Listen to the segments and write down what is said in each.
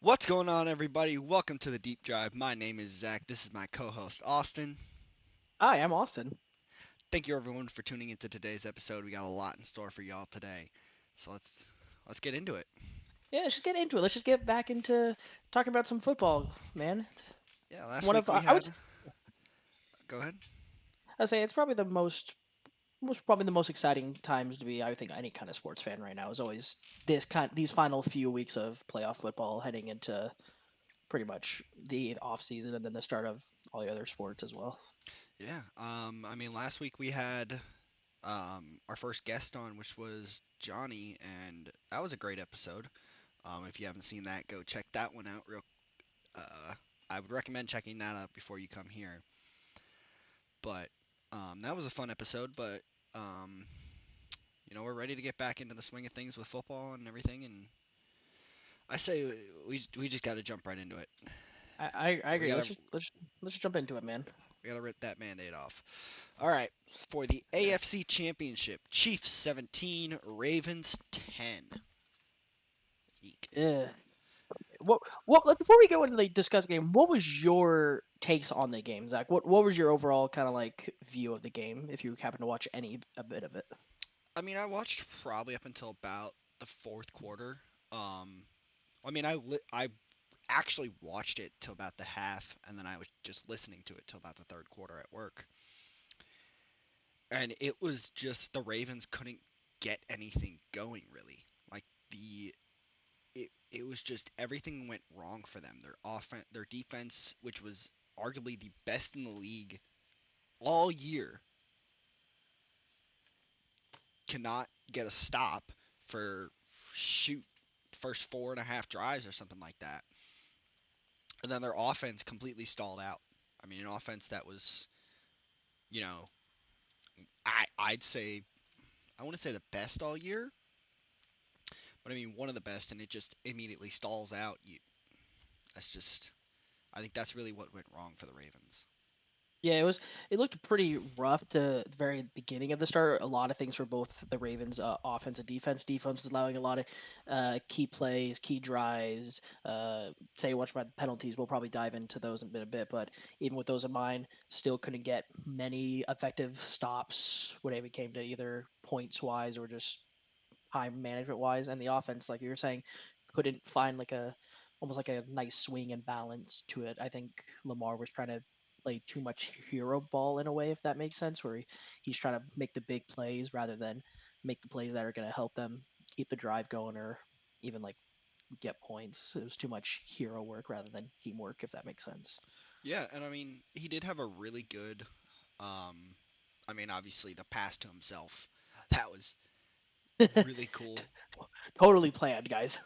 What's going on, everybody? Welcome to the Deep Drive. My name is Zach. This is my co host, Austin. Hi, I'm Austin. Thank you, everyone, for tuning into today's episode. We got a lot in store for y'all today. So let's get into it. Yeah, let's just get into it. Let's just get back into talking about some football, man. It's Yeah, last one week of we I would had. Go ahead. say it's probably the most probably the most exciting times to be. I think any kind of sports fan right now is always these final few weeks of playoff football, heading into pretty much the off season and then the start of all the other sports as well. Yeah, last week we had our first guest on, which was Johnny, and that was a great episode. If you haven't seen that, go check that one out. Uh, I would recommend checking that out before you come here. But that was a fun episode. But um, we're ready to get back into the swing of things with football and everything. And I say we just got to jump right into it. I We agree. gotta Let's jump into it, man. we gotta rip that Band-Aid off. All right, for the Yeah. AFC Championship, Chiefs 17, Ravens 10. Eek. Yeah. Before we go into the discuss game, what was your takes on the game, Zach? What was your overall kind of like view of the game if you happen to watch any a bit of it? I watched probably up until about the fourth quarter. Um, I actually watched it till about the half, and then I was just listening to it till about the third quarter at work. And it was just the Ravens couldn't get anything going really. Like the it was just everything went wrong for them. Their defense, which was arguably the best in the league all year, cannot get a stop for shoot first 4.5 drives or something like that. And then their offense completely stalled out. An offense that was, you know, I'd say I want to say the best all year, but one of the best, and it just immediately stalls out. That's just I think that's really what went wrong for the Ravens. Yeah, it looked pretty rough to the very beginning of the start. A lot of things for both the Ravens offense and defense. Defense was allowing a lot of key plays, key drives. Say much about penalties. We'll probably dive into those in a bit, but even with those in mind, still couldn't get many effective stops when it came to either points wise or just time management wise. And the offense, like you were saying, couldn't find like a almost like a nice swing and balance to it. I think Lamar was trying to play too much hero ball in a way, if that makes sense, where he's trying to make the big plays rather than make the plays that are going to help them keep the drive going or even like get points. It was too much hero work rather than teamwork, if that makes sense. Yeah, and he did have a really good. Um, Obviously the pass to himself, that was really cool. Totally planned, guys.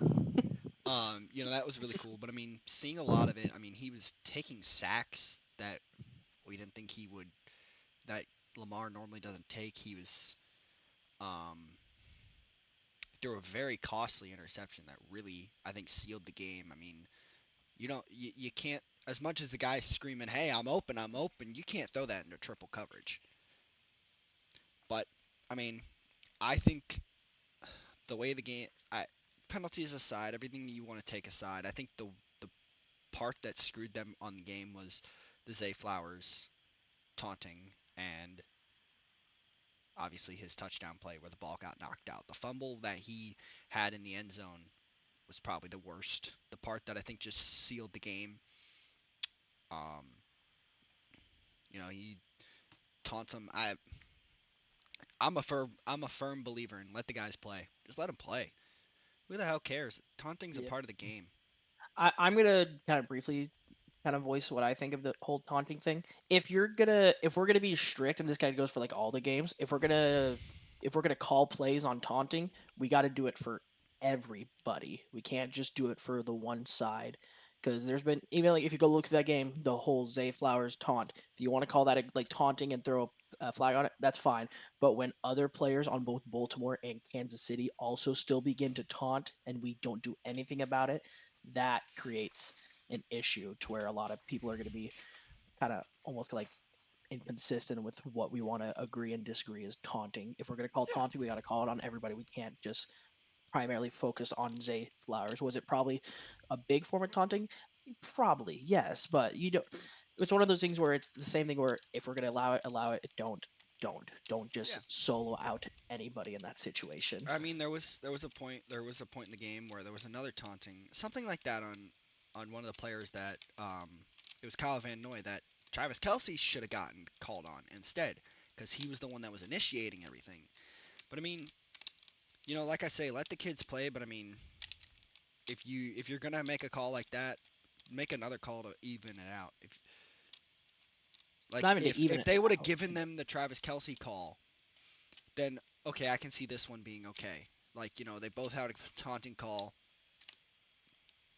That was really cool. But seeing a lot of it. He was taking sacks that we didn't think he would. That Lamar normally doesn't take. He was um, threw a very costly interception that really I think sealed the game. You can't, as much as the guy's screaming, "Hey, I'm open." You can't throw that into triple coverage. But I mean, I think the way the game, penalties aside, everything you want to take aside, I think the part that screwed them on the game was the Zay Flowers taunting and obviously his touchdown play where the ball got knocked out. The fumble that he had in the end zone was probably the worst. The part that I think just sealed the game. Um, he taunts him. I'm a firm believer in let the guys play. Just let them play. Who the hell cares? Taunting's a Yeah. part of the game. I'm gonna kind of briefly kind of voice what I think of the whole taunting thing. If we're gonna be strict, and this guy goes for like all the games, if we're gonna call plays on taunting, we got to do it for everybody. We can't just do it for the one side. Because there's been even like if you go look at that game, the whole Zay Flowers taunt. If you want to call that like taunting and throw a flag on it, that's fine. But when other players on both Baltimore and Kansas City also still begin to taunt, and we don't do anything about it, that creates an issue to where a lot of people are going to be kind of almost like inconsistent with what we want to agree and disagree is taunting. If we're going to call Yeah, taunting, we got to call it on everybody. We can't just primarily focused on Zay Flowers. Was it probably a big form of taunting? Probably, yes, but you don't. It's one of those things where it's the same thing where if we're gonna allow it, allow it. Don't just Yeah. solo out anybody in that situation. I mean, there was a point in the game where there was another taunting, something like that on one of the players that it was Kyle Van Noy that Travis Kelsey should have gotten called on instead because he was the one that was initiating everything. But I mean, like I say, let the kids play. But I mean, if you're gonna make a call like that, make another call to even it out. If like Not even to if even if it they would have out. given them the Travis Kelsey call, then okay, I can see this one being okay. Like they both had a taunting call,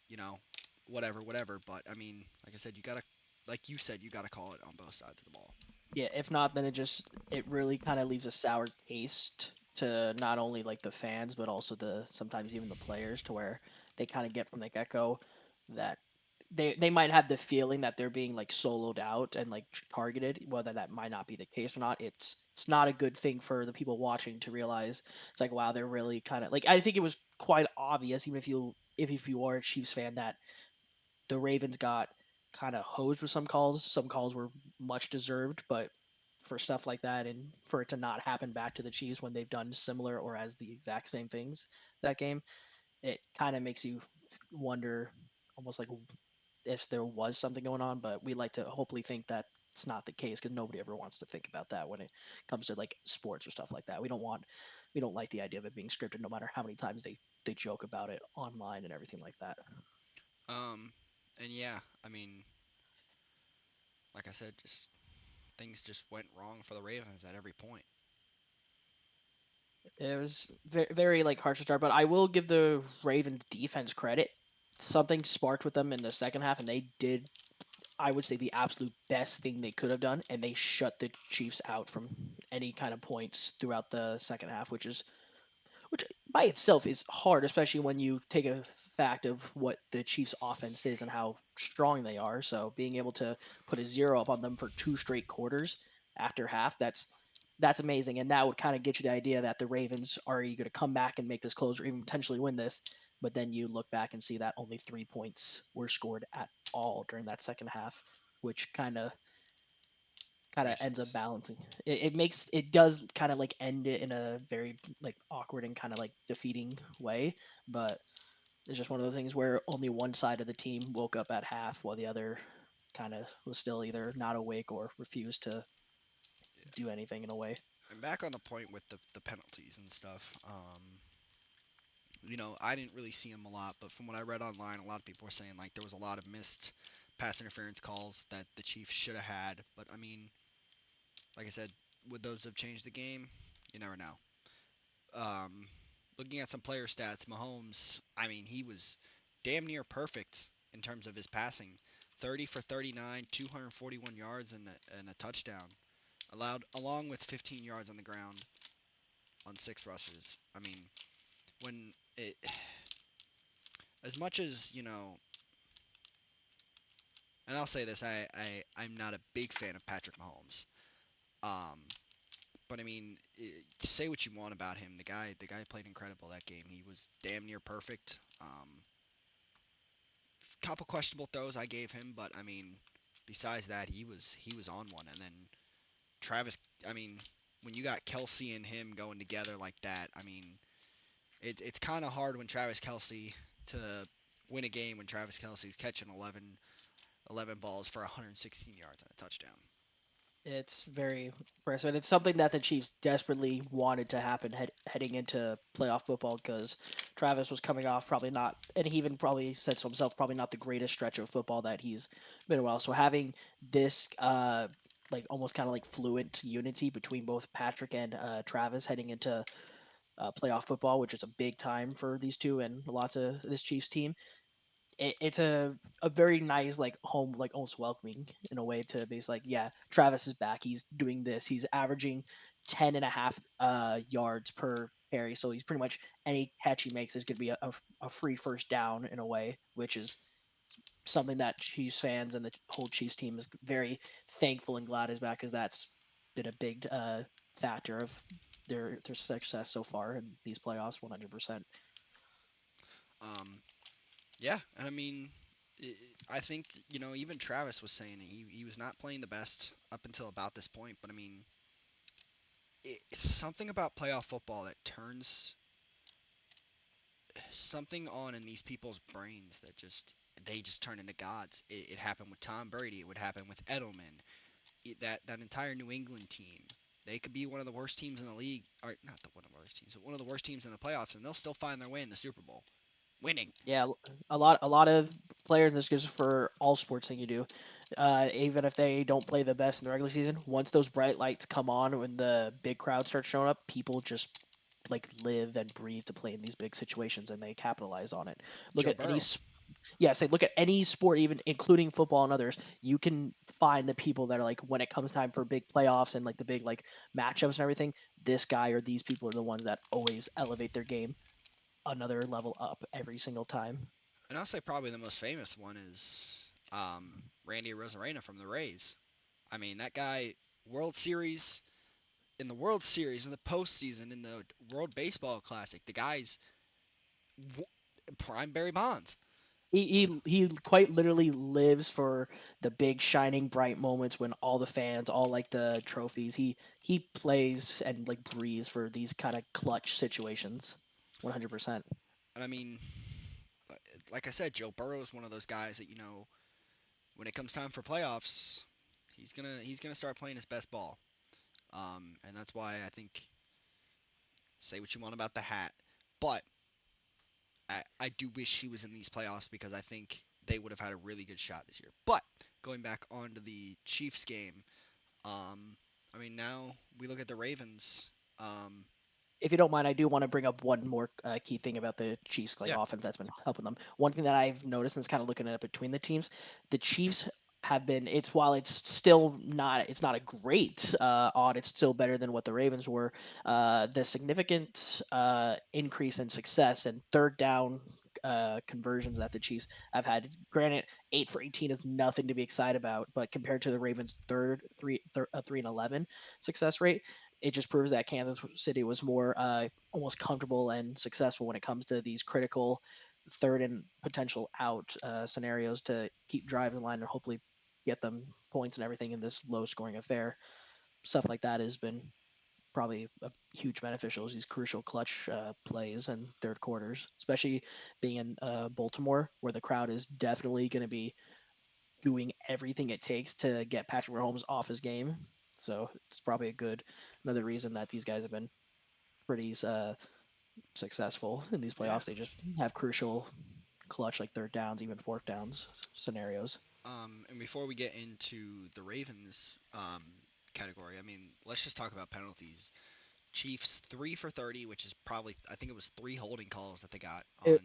you know, whatever. But I mean, like I said, like you said, you gotta call it on both sides of the ball. Yeah, if not, then it really kind of leaves a sour taste to not only like the fans but also the sometimes even the players to where they kind of get from the get go that they might have the feeling that they're being like soloed out and like targeted, whether that might not be the case or not. It's not a good thing for the people watching to realize. It's like, wow, they're really kind of like, I think it was quite obvious, even if you are a Chiefs fan, that the Ravens got kind of hosed with some calls. Some calls were much deserved, but for stuff like that and for it to not happen back to the Chiefs when they've done similar or as the exact same things that game, it kind of makes you wonder almost like if there was something going on. But we like to hopefully think that it's not the case because nobody ever wants to think about that when it comes to like sports or stuff like that. We don't like the idea of it being scripted, no matter how many times they joke about it online and everything like that. Um, and yeah, I mean, like I said, just things just went wrong for the Ravens at every point. It was very, very like harsh to start, but I will give the Ravens defense credit. Something sparked with them in the second half, and they did, I would say, the absolute best thing they could have done, and they shut the Chiefs out from any kind of points throughout the second half, which by itself is hard, especially when you take a fact of what the Chiefs' offense is and how strong they are. So being able to put a zero up on them for two straight quarters after half, that's amazing, and that would kind of get you the idea that the Ravens are you going to come back and make this close or even potentially win this. But then you look back and see that only 3 points were scored at all during that second half, which kind of ends up Racist. balancing. It does kind of like end it in a very like awkward and kind of like defeating way, but it's just one of those things where only one side of the team woke up at half while the other kind of was still either not awake or refused to Yeah. do anything in a way. And back on the point with the penalties and stuff. I didn't really see them a lot, but from what I read online, a lot of people were saying like there was a lot of missed pass interference calls that the Chiefs should have had. But I mean, like I said, would those have changed the game? You never know. Um, Looking at some player stats, Mahomes, I mean, he was damn near perfect in terms of his passing. 30 for 39, 241 yards and a touchdown, allowed along with 15 yards on the ground on 6 rushes. I mean, when it as much as, and I'll say this, I'm not a big fan of Patrick Mahomes. Um, but I mean, say what you want about him. The guy played incredible that game. He was damn near perfect. Couple questionable throws I gave him, but I mean, besides that, he was on one. And then Travis, I mean, when you got Kelsey and him going together like that, I mean, it's kind of hard when Travis Kelsey to win a game when Travis Kelsey's catching 11 balls for 116 yards and a touchdown. It's very impressive, and it's something that the Chiefs desperately wanted to happen heading into playoff football because Travis was coming off probably not, and he even probably said so himself, probably not the greatest stretch of football that he's been in a while. So having this, like almost kind of like fluent unity between both Patrick and Travis heading into playoff football, which is a big time for these two and lots of this Chiefs team, it's a very nice like home like almost welcoming in a way to be like, yeah, Travis is back, he's doing this, he's averaging 10 and a half yards per carry, so he's pretty much any catch he makes is going to be a free first down in a way, which is something that Chiefs fans and the whole Chiefs team is very thankful and glad is back because that's been a big factor of their success so far in these playoffs 100%. Um, yeah, and I mean, I think even Travis was saying he was not playing the best up until about this point. But I mean, it's something about playoff football that turns something on in these people's brains that they just turn into gods. It happened with Tom Brady. It would happen with Edelman. That entire New England team. They could be one of the worst teams in the league, or not one of the worst teams, but one of the worst teams in the playoffs, and they'll still find their way in the Super Bowl, winning. Yeah, a lot of players, and this goes for all sports that you do. Even if they don't play the best in the regular season, once those bright lights come on, when the big crowd starts showing up, people just like live and breathe to play in these big situations, and they capitalize on it. Look Joe at any Burrow. yeah, say look at any sport, even including football and others. You can find the people that are like, when it comes time for big playoffs and like the big like matchups and everything, this guy or these people are the ones that always elevate their game another level up every single time. And I'll say probably the most famous one is Randy Rosarena from the Rays. I mean, that guy, World Series, in the World Series, in the postseason, in the World Baseball Classic, the guy's prime Barry Bonds. He quite literally lives for the big shining bright moments when all the fans, all like the trophies. He plays and like breathes for these kind of clutch situations. 100%. And I mean, like I said, Joe Burrow is one of those guys that when it comes time for playoffs, he's gonna start playing his best ball. And that's why I think say what you want about the hat, but I do wish he was in these playoffs because I think they would have had a really good shot this year. But going back onto the Chiefs game, I mean now we look at the Ravens. Um, If you don't mind, I do want to bring up one more key thing about the Chiefs like yeah, offense that's been helping them. One thing that I've noticed, and it's kind of looking at it between the teams, the Chiefs have been. It's while it's still not. It's not a great odd. It's still better than what the Ravens were. The significant increase in success and third down. Conversions that the Chiefs have had. Granted, 8 for 18 is nothing to be excited about, but compared to the Ravens' 3 and 11 success rate, it just proves that Kansas City was more almost comfortable and successful when it comes to these critical third and potential out scenarios to keep driving the line and hopefully get them points and everything in this low scoring affair. Stuff like that has been probably a huge beneficial, these crucial clutch plays and third quarters, especially being in Baltimore where the crowd is definitely going to be doing everything it takes to get Patrick Mahomes off his game. So it's probably a good another reason that these guys have been pretty successful in these yeah. playoffs. They just have crucial clutch like third downs, even fourth downs scenarios. And before we get into the Ravens category, I mean let's just talk about penalties. Chiefs 3 for 30, which is probably I think it was three holding calls that they got on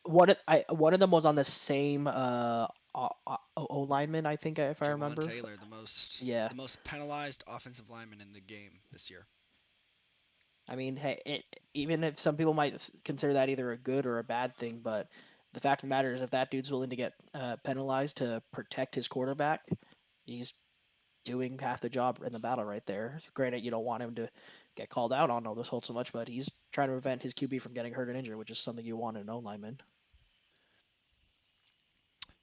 One of them was on the same O lineman, I think, if I Javon remember. Taylor, the most Yeah, the most penalized offensive lineman in the game this year. I mean, hey, even if some people might consider that either a good or a bad thing, but the fact of the matter is, if that dude's willing to get penalized to protect his quarterback, he's doing half the job in the battle right there. Granted, you don't want him to get called out on all this hold so much, but he's trying to prevent his QB from getting hurt and injured, which is something you want in an O lineman.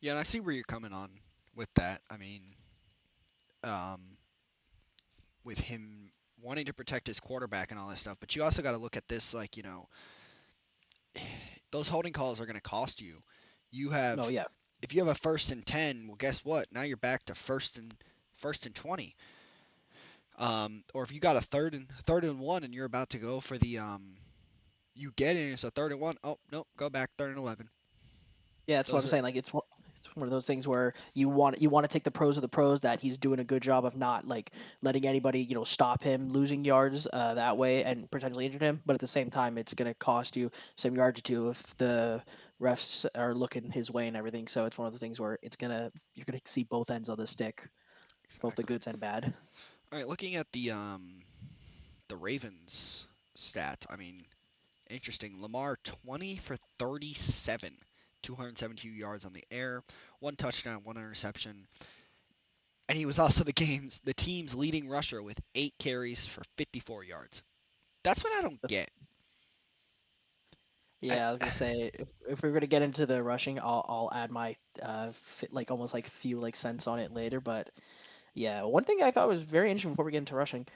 Yeah, and I see where you're coming on with that. I mean, um, with him wanting to protect his quarterback and all that stuff, but you also got to look at this like those holding calls are going to cost you. You No, have yeah, if you have a 1st and 10, well, guess what? Now you're back to first and 20. Or if you got a third and 1 and you're about to go for the you get it. It's a 3rd and 1. Oh nope, go back 3rd and 11. yeah, that's what Those I'm are saying. Like it's one of those things where you want to take the pros of the pros that he's doing a good job of not like letting anybody stop him losing yards that way and potentially injure him, but at the same time it's going to cost you some yards or two if the refs are looking his way and everything. So it's one of the things where you're gonna see both ends of the stick, both the exactly. goods and bad. All right, looking at the Ravens stats. I mean, interesting. Lamar 20 for 37, 272 yards on the air, one touchdown, one interception, and he was also the team's leading rusher with 8 carries for 54 yards. That's what I don't get. I, Yeah, I was gonna say if we're gonna get into the rushing, I'll add my like almost like few like cents on it later. But yeah, one thing I thought was very interesting before we get into rushing,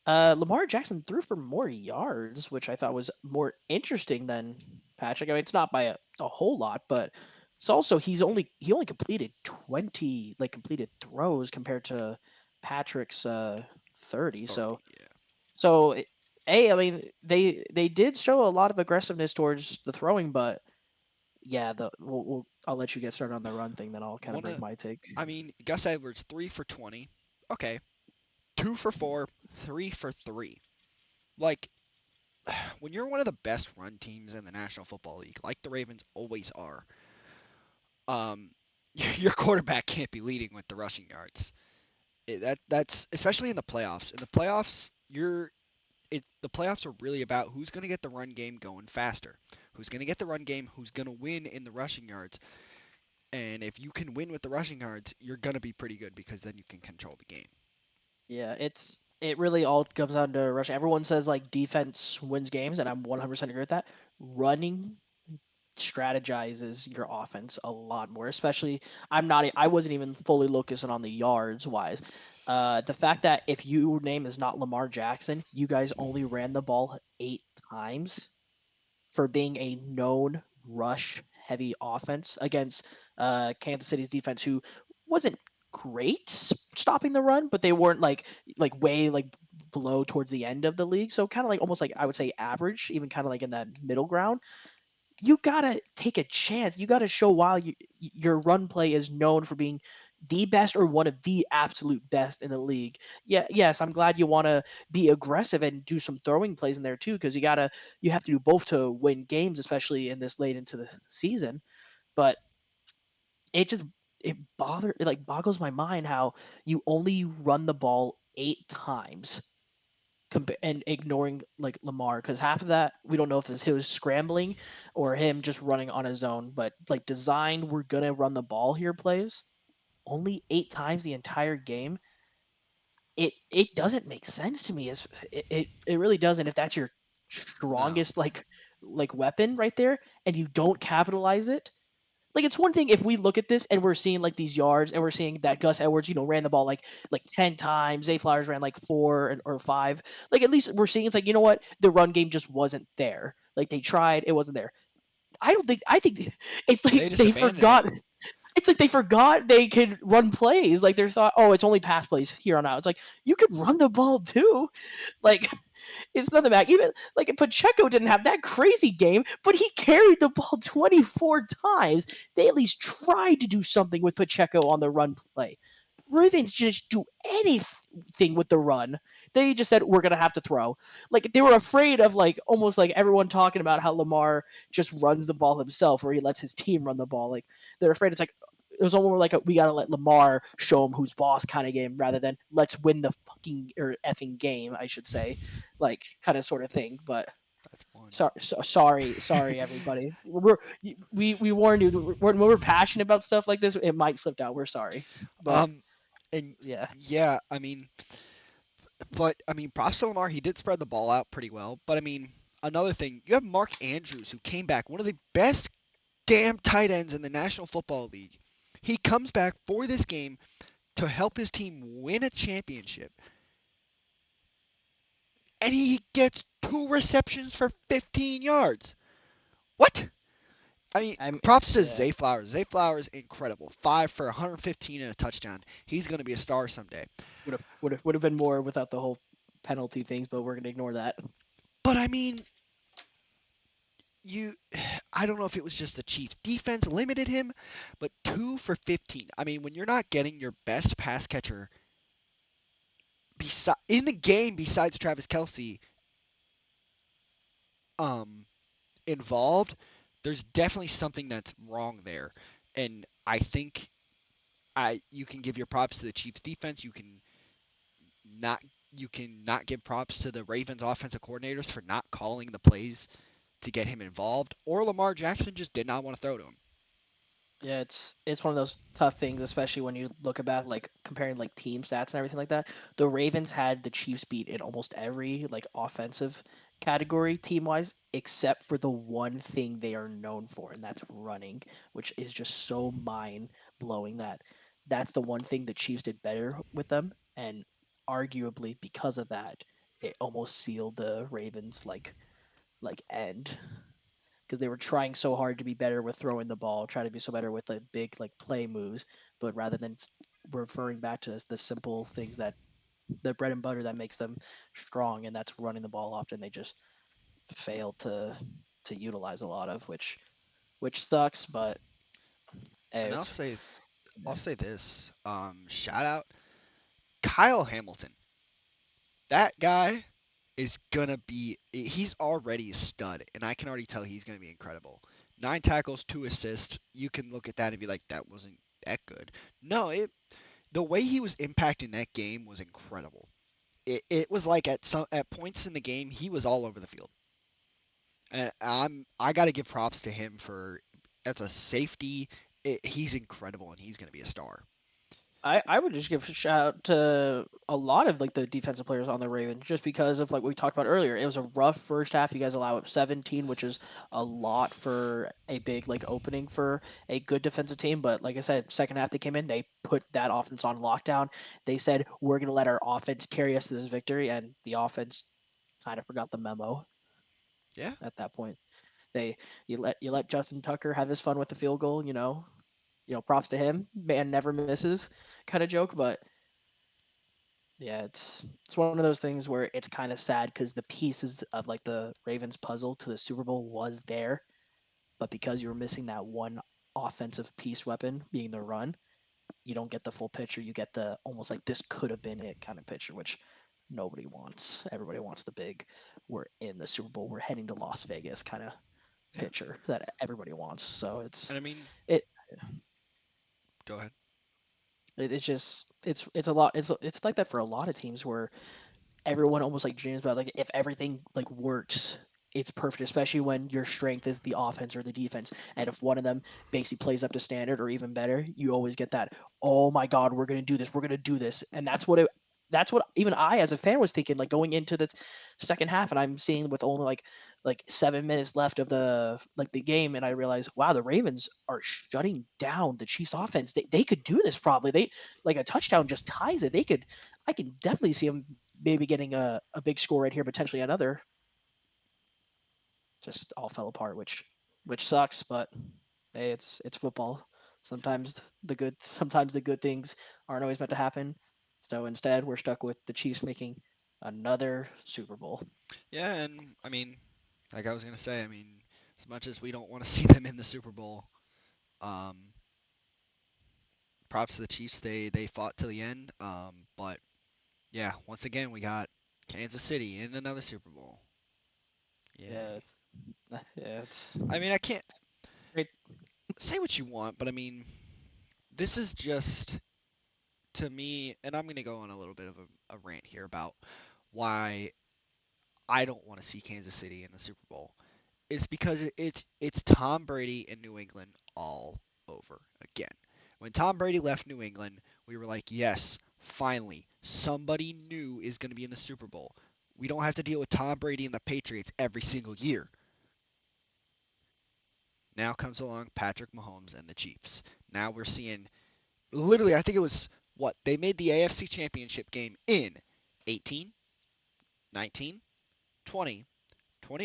Lamar Jackson threw for more yards, which I thought was more interesting than Patrick. I mean, it's not by a whole lot, but it's also he only completed 20 like completed throws compared to Patrick's 30. 30, So yeah. so it, I mean they did show a lot of aggressiveness towards the throwing, but yeah, I'll let you get started on the run thing, then I'll kind of One bring of, my take. I mean, Gus Edwards 3 for 20. Okay, 2 for 4, 3 for 3. Like when you're one of the best run teams in the National Football League, like the Ravens always are, um, your quarterback can't be leading with the rushing yards. That's especially in the playoffs. In the playoffs, the playoffs are really about who's going to get the run game going faster, who's going to get the run game, who's going to win in the rushing yards. And if you can win with the rushing yards, you're going to be pretty good because then you can control the game. Yeah, it really all comes down to rushing. Everyone says like defense wins games, and I'm 100% agree with that. Running strategizes your offense a lot more. Especially, I wasn't even fully focusing on the yards wise. The fact that if your name is not Lamar Jackson, you guys only ran the ball 8 times for being a known rush heavy offense against Kansas City's defense, who wasn't great stopping the run, but they weren't like way like below towards the end of the league. So kind of like almost like I would say average, even kind of like in that middle ground. You gotta take a chance. You gotta show while your run play is known for being the best or one of the absolute best in the league. Yeah, yes, I'm glad you want to be aggressive and do some throwing plays in there too, because you have to do both to win games, especially in this late into the season. But it just it like boggles my mind how you only run the ball 8 times and ignoring like Lamar, because half of that we don't know if it's him scrambling or him just running on his own. But like designed, we're gonna run the ball here plays only 8 times the entire game. It doesn't make sense to me. It really doesn't. If that's your No. strongest like weapon right there, and you don't capitalize it, like it's one thing if we look at this and we're seeing like these yards and we're seeing that Gus Edwards, ran the ball like 10 times. Zay Flowers ran like 4 or 5. Like at least we're seeing it's like what the run game just wasn't there. Like they tried, it wasn't there. I think it's They like just they abandoned it. forgot. It's like they forgot they could run plays. Like they thought, oh, it's only pass plays here on out. It's like you could run the ball too. Like it's nothing back. Even like Pacheco didn't have that crazy game, but he carried the ball 24 times. They at least tried to do something with Pacheco on the run play. Ravens just do anything with the run. They just said we're gonna have to throw. Like they were afraid of like almost like everyone talking about how Lamar just runs the ball himself, or he lets his team run the ball. Like they're afraid it's like it was almost more like we gotta let Lamar show him who's boss kind of game rather than let's win the fucking or effing game, I should say, like kind of sort of thing. But That's one. sorry, everybody. We warned you when we're passionate about stuff like this, it might slip out. We're sorry, but Um, and yeah, yeah, I mean, props to Lamar. He did spread the ball out pretty well. But I mean, another thing, you have Mark Andrews who came back, one of the best damn tight ends in the National Football League. He comes back for this game to help his team win a championship, and he gets 2 receptions for 15 yards. What? I mean, I'm props to yeah. Zay Flowers. Zay Flowers, incredible. 5 for 115 and a touchdown. He's going to be a star someday. Would have been more without the whole penalty things, but we're gonna ignore that. But I mean, you, I don't know if it was just the Chiefs' defense limited him, but 2 for 15. I mean, when you're not getting your best pass catcher in the game besides Travis Kelsey um, involved, there's definitely something that's wrong there. And I think you can give your props to the Chiefs' defense. Not you can not give props to the Ravens offensive coordinators for not calling the plays to get him involved, or Lamar Jackson just did not want to throw to him. Yeah, it's one of those tough things, especially when you look about like comparing like team stats and everything like that. The Ravens had the Chiefs beat in almost every like offensive category team wise, except for the one thing they are known for, and that's running, which is just so mind blowing that that's the one thing the Chiefs did better with them, and arguably because of that, it almost sealed the Ravens like end because they were trying so hard to be better with throwing the ball, trying to be so better with like big like play moves, but rather than referring back to the simple things that the bread and butter that makes them strong, and that's running the ball often, they just failed to utilize a lot of, which sucks. But hey, And it's I'll say this. Shout out Kyle Hamilton. That guy is gonna be. He's already a stud, and I can already tell he's gonna be incredible. 9 tackles, 2 assists. You can look at that and be like, that wasn't that good. No, the way he was impacting that game was incredible. It was like at points in the game he was all over the field, and I got to give props to him for as a safety. He's incredible, and he's gonna be a star. I would just give a shout out to a lot of like the defensive players on the Ravens just because of like we talked about earlier. It was a rough first half. You guys allow up 17, which is a lot for a big like opening for a good defensive team. But like I said, second half they came in, they put that offense on lockdown. They said we're gonna let our offense carry us to this victory, and the offense kind of forgot the memo Yeah, at that point. They you let Justin Tucker have his fun with the field goal. Props to him. Man never misses kind of joke, but yeah, it's one of those things where it's kind of sad because the pieces of like the Ravens puzzle to the Super Bowl was there, but because you were missing that one offensive piece weapon being the run, you don't get the full picture. You get the almost like this could have been it kind of picture, which nobody wants. Everybody wants the big we're in the Super Bowl, we're heading to Las Vegas kind of yeah. picture that everybody wants. So And I mean, it go ahead. it's just it's a lot it's like that for a lot of teams where everyone almost like dreams about like if everything like works, it's perfect, especially when your strength is the offense or the defense. And if one of them basically plays up to standard or even better, you always get that, oh my god, we're gonna do this, we're gonna do this. And that's what even I as a fan was thinking, like going into this second half, and I'm seeing with only like 7 minutes left of the game, and I realize, wow, the Ravens are shutting down the Chiefs offense. They could do this probably. They like a touchdown just ties it. They could I can definitely see them maybe getting a big score right here, potentially another. Just all fell apart, which sucks. But hey, it's football. Sometimes the good things aren't always meant to happen. So instead, we're stuck with the Chiefs making another Super Bowl. Yeah, and I mean, like I was gonna say, I mean, as much as we don't want to see them in the Super Bowl, um, props to the Chiefs. They fought to the end. But yeah, once again, we got Kansas City in another Super Bowl. Yeah, Yay. it's I mean, I can't great. say what you want, but I mean, this is just to me, and I'm gonna go on a little bit of a rant here about why I don't want to see Kansas City in the Super Bowl. It's because it's Tom Brady in New England all over again. When Tom Brady left New England, we were like, yes, finally, somebody new is going to be in the Super Bowl. We don't have to deal with Tom Brady and the Patriots every single year. Now comes along Patrick Mahomes and the Chiefs. Now we're seeing literally, I think it was what they made the AFC Championship game in 18, 19, 20,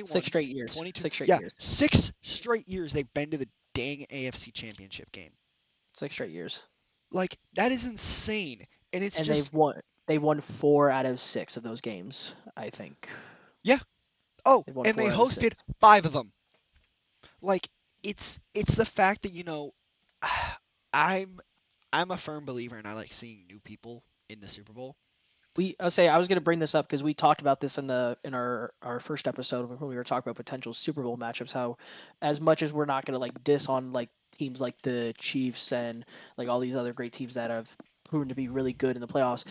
Six 21, straight years. 22. 6 straight Yeah, years. 6 straight years they've been to the dang AFC Championship game. 6 straight years. Like that is insane. And it's And just they've won 4 out of 6 of those games, I think. yeah. Oh, They've won and they four out of six. hosted 5 of them. Like it's the fact that I'm I'm a firm believer and I like seeing new people in the Super Bowl. I'll say I was going to bring this up because we talked about this in our first episode when we were talking about potential Super Bowl matchups. How, as much as we're not going to like diss on like teams like the Chiefs and like all these other great teams that have proven to be really good in the playoffs,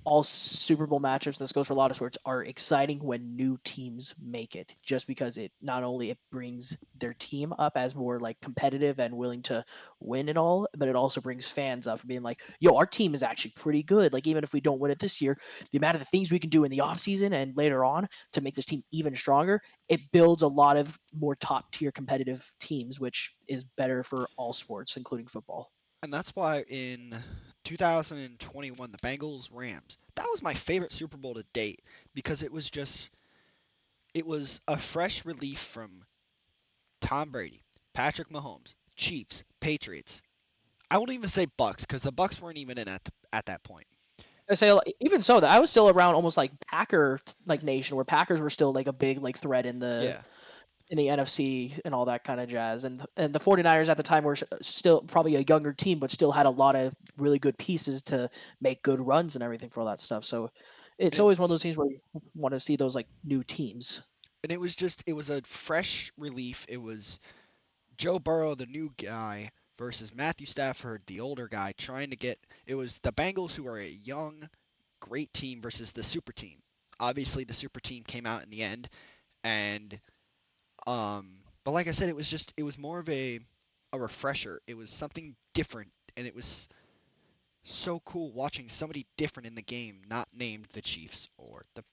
all Super Bowl matchups, this goes for a lot of sports, are exciting when new teams make it. Just because it not only it brings their team up as more like competitive and willing to win and all, but it also brings fans up being like, "Yo, our team is actually pretty good. Like even if we don't win it this year, the amount of the things we can do in the offseason and later on to make this team even stronger, it builds a lot of more top tier competitive teams, which is better for all sports, including football." And that's why in 2021, the Bengals Rams, that was my favorite Super Bowl to date because it was a fresh relief from Tom Brady, Patrick Mahomes, Chiefs, Patriots. I won't even say Bucks because the Bucks weren't even in at that point. I say even so that I was still around almost like Packer like nation where Packers were still like a big like threat Yeah, in the NFC and all that kind of jazz. And the 49ers at the time were still probably a younger team but still had a lot of really good pieces to make good runs and everything for all that stuff. So it's and it always one of was those things where you want to see those like new teams. it was a fresh relief. It was Joe Burrow, the new guy, versus Matthew Stafford, the older guy, trying to get. It was the Bengals, who are a young, great team, versus the super team. Obviously, the super team came out in the end, and but like I said, it was more of a refresher. It was something different, and it was so cool watching somebody different in the game, not named the Chiefs or the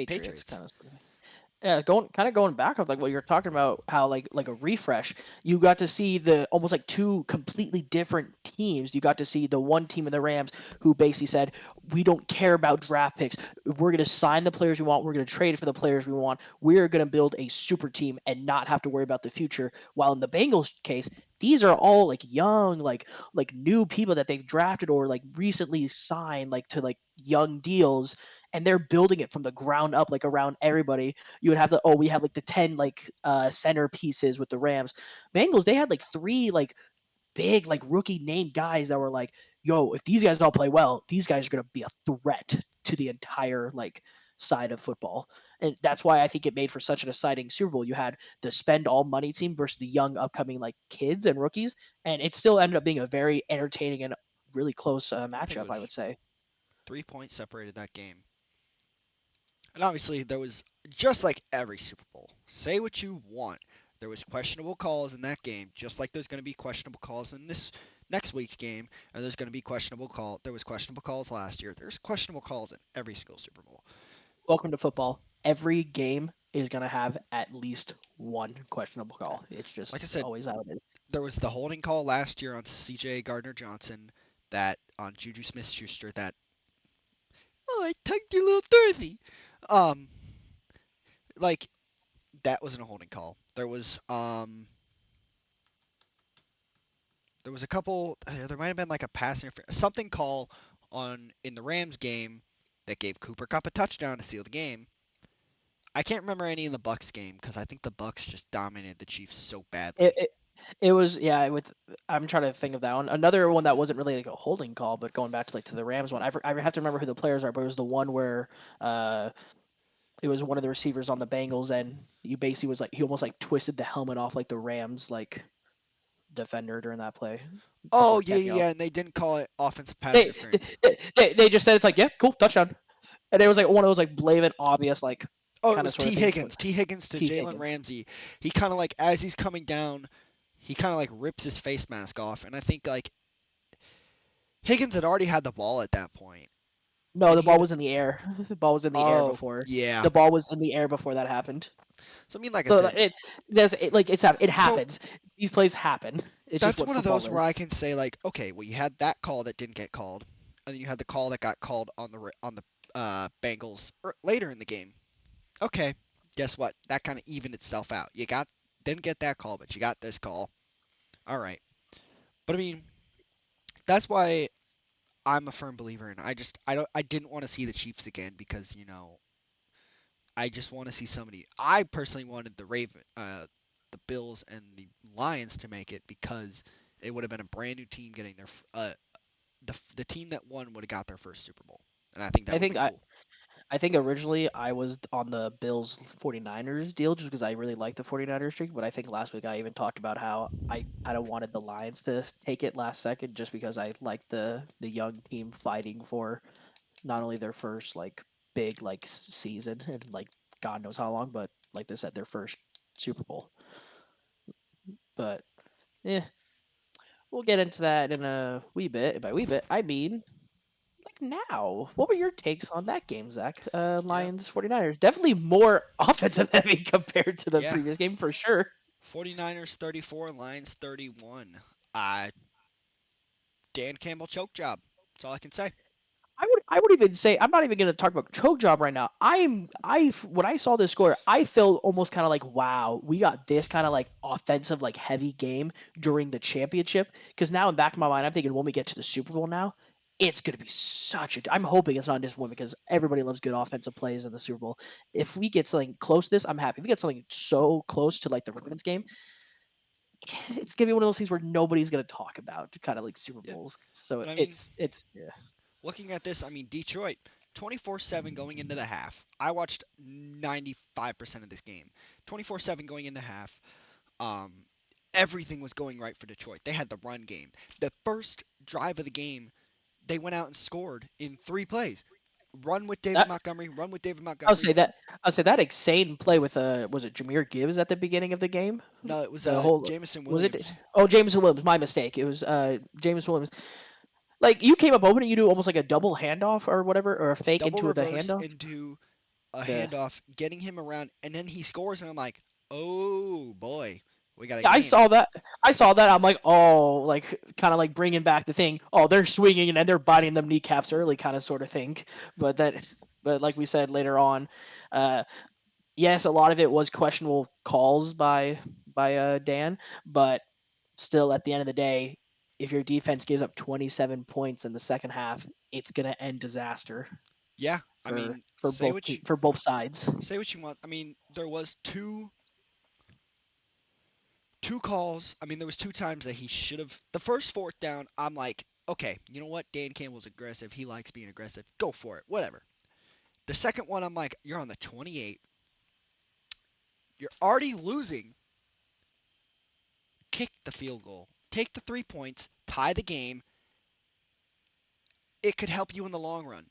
Patriots Patriots. kind of. Yeah, going back of like what you're talking about, how like a refresh, you got to see the almost like two completely different teams. You got to see the one team in the Rams who basically said, "We don't care about draft picks. We're going to sign the players we want. We're going to trade for the players we want. We're going to build a super team and not have to worry about the future." While in the Bengals case, these are all like young, like new people that they've drafted or like recently signed like to like young deals, and they're building it from the ground up, like around everybody. You would have the we have like the 10 like center pieces with the Rams. Bengals, they had like three like big like rookie named guys that were like, yo, if these guys all play well, these guys are gonna be a threat to the entire like side of football. And that's why I think it made for such an exciting Super Bowl. You had the spend all money team versus the young upcoming like kids and rookies, and it still ended up being a very entertaining and really close I think it matchup, I would was say. 3 points separated that game. And obviously, there was just like every Super Bowl. Say what you want. There was questionable calls in that game, just like there's going to be questionable calls in this next week's game, and there's going to be questionable call. There was questionable calls last year. There's questionable calls in every single Super Bowl. Welcome to football. Every game is going to have at least one questionable Okay. call. It's just Like I said, always how it is. there was the holding call last year on C.J. Gardner Johnson, that on Juju Smith-Schuster, that oh I tugged your little Dorothy, um like that wasn't a holding call. There was a couple. There might have been like a pass interference, something call on in the Rams game that gave Cooper Cup a touchdown to seal the game. I can't remember any in the Bucks game because I think the Bucks just dominated the Chiefs so It, badly. it, it was yeah. With I'm trying to think of that one. Another one that wasn't really like a holding call, but going back to like to the Rams one, I have to remember who the players are. But it was the one where uh, it was one of the receivers on the Bengals, and you basically was like he almost like twisted the helmet off like the Rams like defender during that play. Oh Before yeah, catching yeah, up, yeah, and they didn't call it offensive pass they interference. they just said it's like yeah, cool touchdown, and it was like one of those like blatant obvious like Oh, it kind of was sort of T things. Higgins. T Higgins to T Jalen Higgins. Ramsey. He kind of like as he's coming down, he kind of like rips his face mask off, and I think like Higgins had already had the ball at that point, No, and the he ball had was in the air. The ball was in the air oh before. yeah. The ball was in the air before that happened. So I mean, like I So said, like, it so happens. These plays happen. It's just that's what one of those football where I is. can say like, okay, well you had that call that didn't get called, and then you had the call that got called on the Bengals later in the game. Okay, guess what? That kind of evened itself out. You got didn't get that call, but you got this call. All right, but I mean, that's why I'm a firm believer in. I didn't want to see the Chiefs again because I just want to see somebody. I personally wanted the Bills and the Lions to make it because it would have been a brand new team getting their the team that won would have got their first Super Bowl, and I think that I would have think been I cool. I think originally I was on the Bills 49ers deal just because I really like the 49ers streak, but I think last week I even talked about how I kind of wanted the Lions to take it last second just because I like the young team fighting for not only their first like big like season and like God knows how long, but like they said, their first Super Bowl. But yeah, we'll get into that in a wee bit. And by wee bit, I mean like now. What were your takes on that game, Zach? Yeah, Lions 49ers. Definitely more offensive heavy compared to the yeah. previous game for sure. 49ers 34, Lions 31. Uh, Dan Campbell choke job. That's all I can say. I would even say I'm not even going to talk about choke job right now. When I saw this score, I felt almost kind of like wow, we got this kind of like offensive like heavy game during the championship because now in the back of my mind I'm thinking when we get to the Super Bowl now, it's going to be such a I'm hoping it's not just one because everybody loves good offensive plays in the Super Bowl. If we get something close to this, I'm happy. If we get something so close to like the Ravens game, it's going to be one of those things where nobody's going to talk about kind of like Super Yeah. Bowls. So And I mean, it's yeah. looking at this, I mean, Detroit 24/7 going into the half. I watched 95% of this game. 24/7 going into half. Um, everything was going right for Detroit. They had the run game. The first drive of the game, they went out and scored in 3 plays. Run with David That Montgomery, run with David I'll Montgomery. say that I'll say that insane play with was it Jameer Gibbs at the beginning of the game? No, it was The whole Jamison was it? Williams. Oh, Jameson Williams. My mistake. It was Jameson Williams. Like you came up open and you do almost like a double handoff or whatever, or a fake Double into the reverse handoff. into a The handoff, getting him around, and then he scores, and I'm like, oh boy, we got a Yeah, I game. saw that. I saw that. I'm like, oh, like kind of like bringing back the thing. Oh, they're swinging and then they're biting them kneecaps early, kind of sort of thing. But but like we said later on, uh, yes, a lot of it was questionable calls by Dan, but still at the end of the day, if your defense gives up 27 points in the second half, it's gonna end disaster Yeah, I for mean, for both sides. say what you want. I mean, there was two calls. I mean, there was 2 times that he should have. The first fourth down, I'm like, okay, you know what? Dan Campbell's aggressive. He likes being aggressive. Go for it. Whatever. The second one, I'm like, you're on the 28. You're already losing. Kick the field goal. Take the 3 points. Tie the game. It could help you in the long run.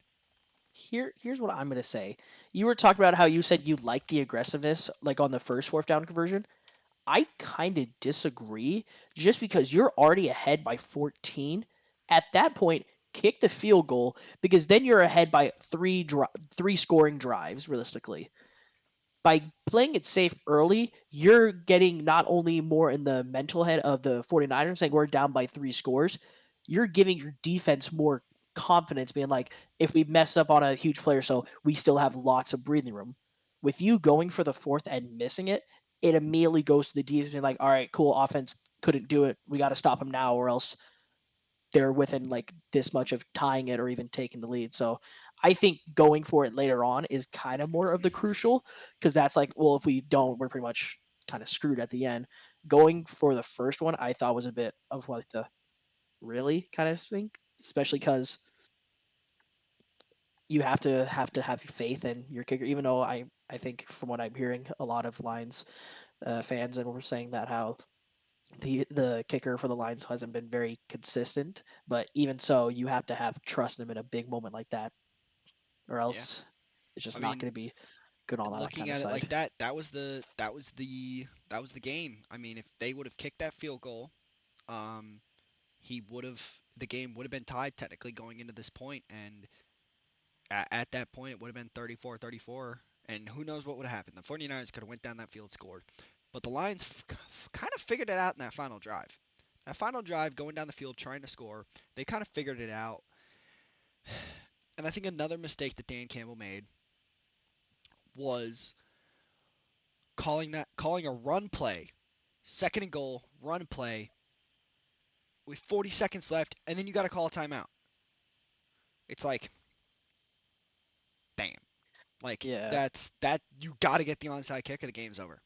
Here's what I'm gonna say. You were talking about how you said you like the aggressiveness, like on the first fourth down conversion. I kind of disagree, just because you're already ahead by 14. At that point, kick the field goal because then you're ahead by three scoring drives realistically. By playing it safe early, you're getting not only more in the mental head of the 49ers saying we're down by 3 scores, you're giving your defense more confidence being like, if we mess up on a huge play or so, we still have lots of breathing room. With you going for the fourth and missing it, it immediately goes to the defense being like, all right, cool, offense couldn't do it. We got to stop them now or else they're within like this much of tying it or even taking the lead. So I think going for it later on is kind of more of the crucial because that's like, well, if we don't, we're pretty much kind of screwed at the end. Going for the first one, I thought was a bit of like the really kind of thing, especially because you have faith in your kicker. Even though I think from what I'm hearing, a lot of Lions fans and were saying that how the kicker for the Lions hasn't been very consistent. But even so, you have to have trust in him in a big moment like that, or Yeah. else it's I just not mean, going to be good on that looking kind of at it like side. that, that was the game. I mean, if they would have kicked that field goal, um, he would have the game would have been tied technically going into this point, and at that point it would have been 34-34, and who knows what would have happened. The 49ers could have went down that field, scored, but the Lions kind of figured it out in that final drive. That final drive, going down the field trying to score, they kind of figured it out. And I think another mistake that Dan Campbell made was calling a run play, second and goal, run play with 40 seconds left, and then you got to call a timeout. It's like, damn. Like Yeah, that you got to get the onside kick or the game's over.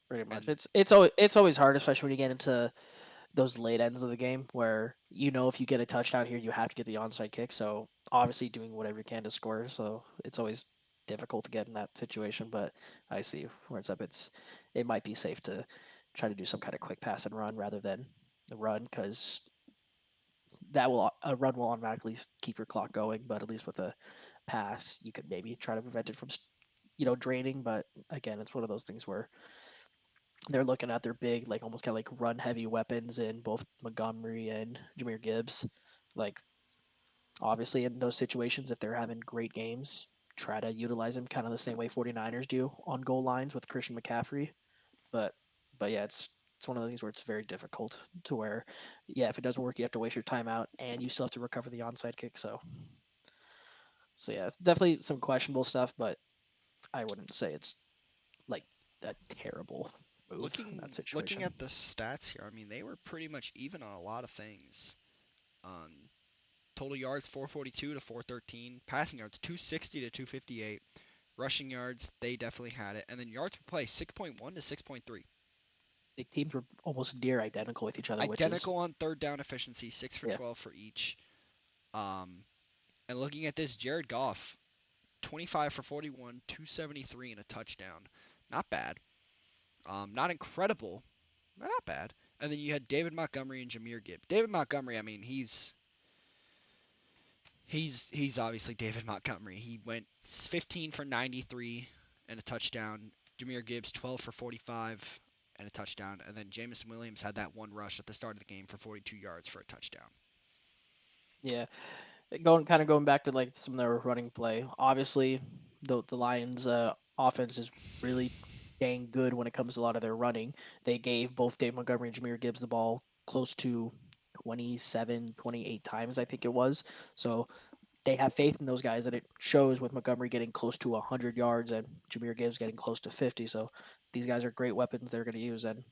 pretty much. And It's always hard, especially when you get into those late ends of the game where if you get a touchdown here, you have to get the onside kick. So obviously doing whatever you can to score. So it's always difficult to get in that situation. But I see where it's up. It might be safe to try to do some kind of quick pass and run rather than the run because that will a run will automatically keep your clock going, but at least with a pass, you could maybe try to prevent it from draining. But again, it's one of those things where they're looking at their big, like almost kind of like run heavy weapons in both Montgomery and Jameer Gibbs. Like obviously in those situations, if they're having great games, try to utilize them kind of the same way 49ers do on goal lines with Christian McCaffrey. But but yeah, it's one of the things where it's very difficult to where yeah, if it doesn't work, you have to waste your time out and you still have to recover the onside kick. So yeah, it's definitely some questionable stuff, but I wouldn't say it's like a terrible move in that Looking situation. at the stats here, I mean they were pretty much even on a lot of things. Um, Total yards 442 to 413, passing yards 260 to 258, rushing yards they definitely had it, and then yards per play 6.1 to 6.3. The teams were almost near identical with each other, which is Identical on third down efficiency, 6 for yeah, 12 for each. Um, and looking at this, Jared Goff 25 for 41, 273 and a touchdown. Not bad. Not incredible, but not bad. And then you had David Montgomery and Jameer Gibbs. David Montgomery, I mean, he's obviously David Montgomery. He went 15 for 93 and a touchdown. Jameer Gibbs 12 for 45 and a touchdown. And then Jameson Williams had that one rush at the start of the game for 42 yards for a touchdown. yeah. Going back to like some of their running play. Obviously, the Lions' offense is really dang good when it comes to a lot of their running. They gave both Dave Montgomery and Jameer Gibbs the ball close to 27, 28 times, I think it was. So they have faith in those guys, and it shows with Montgomery getting close to 100 yards and Jameer Gibbs getting close to 50. So these guys are great weapons they're going to use, and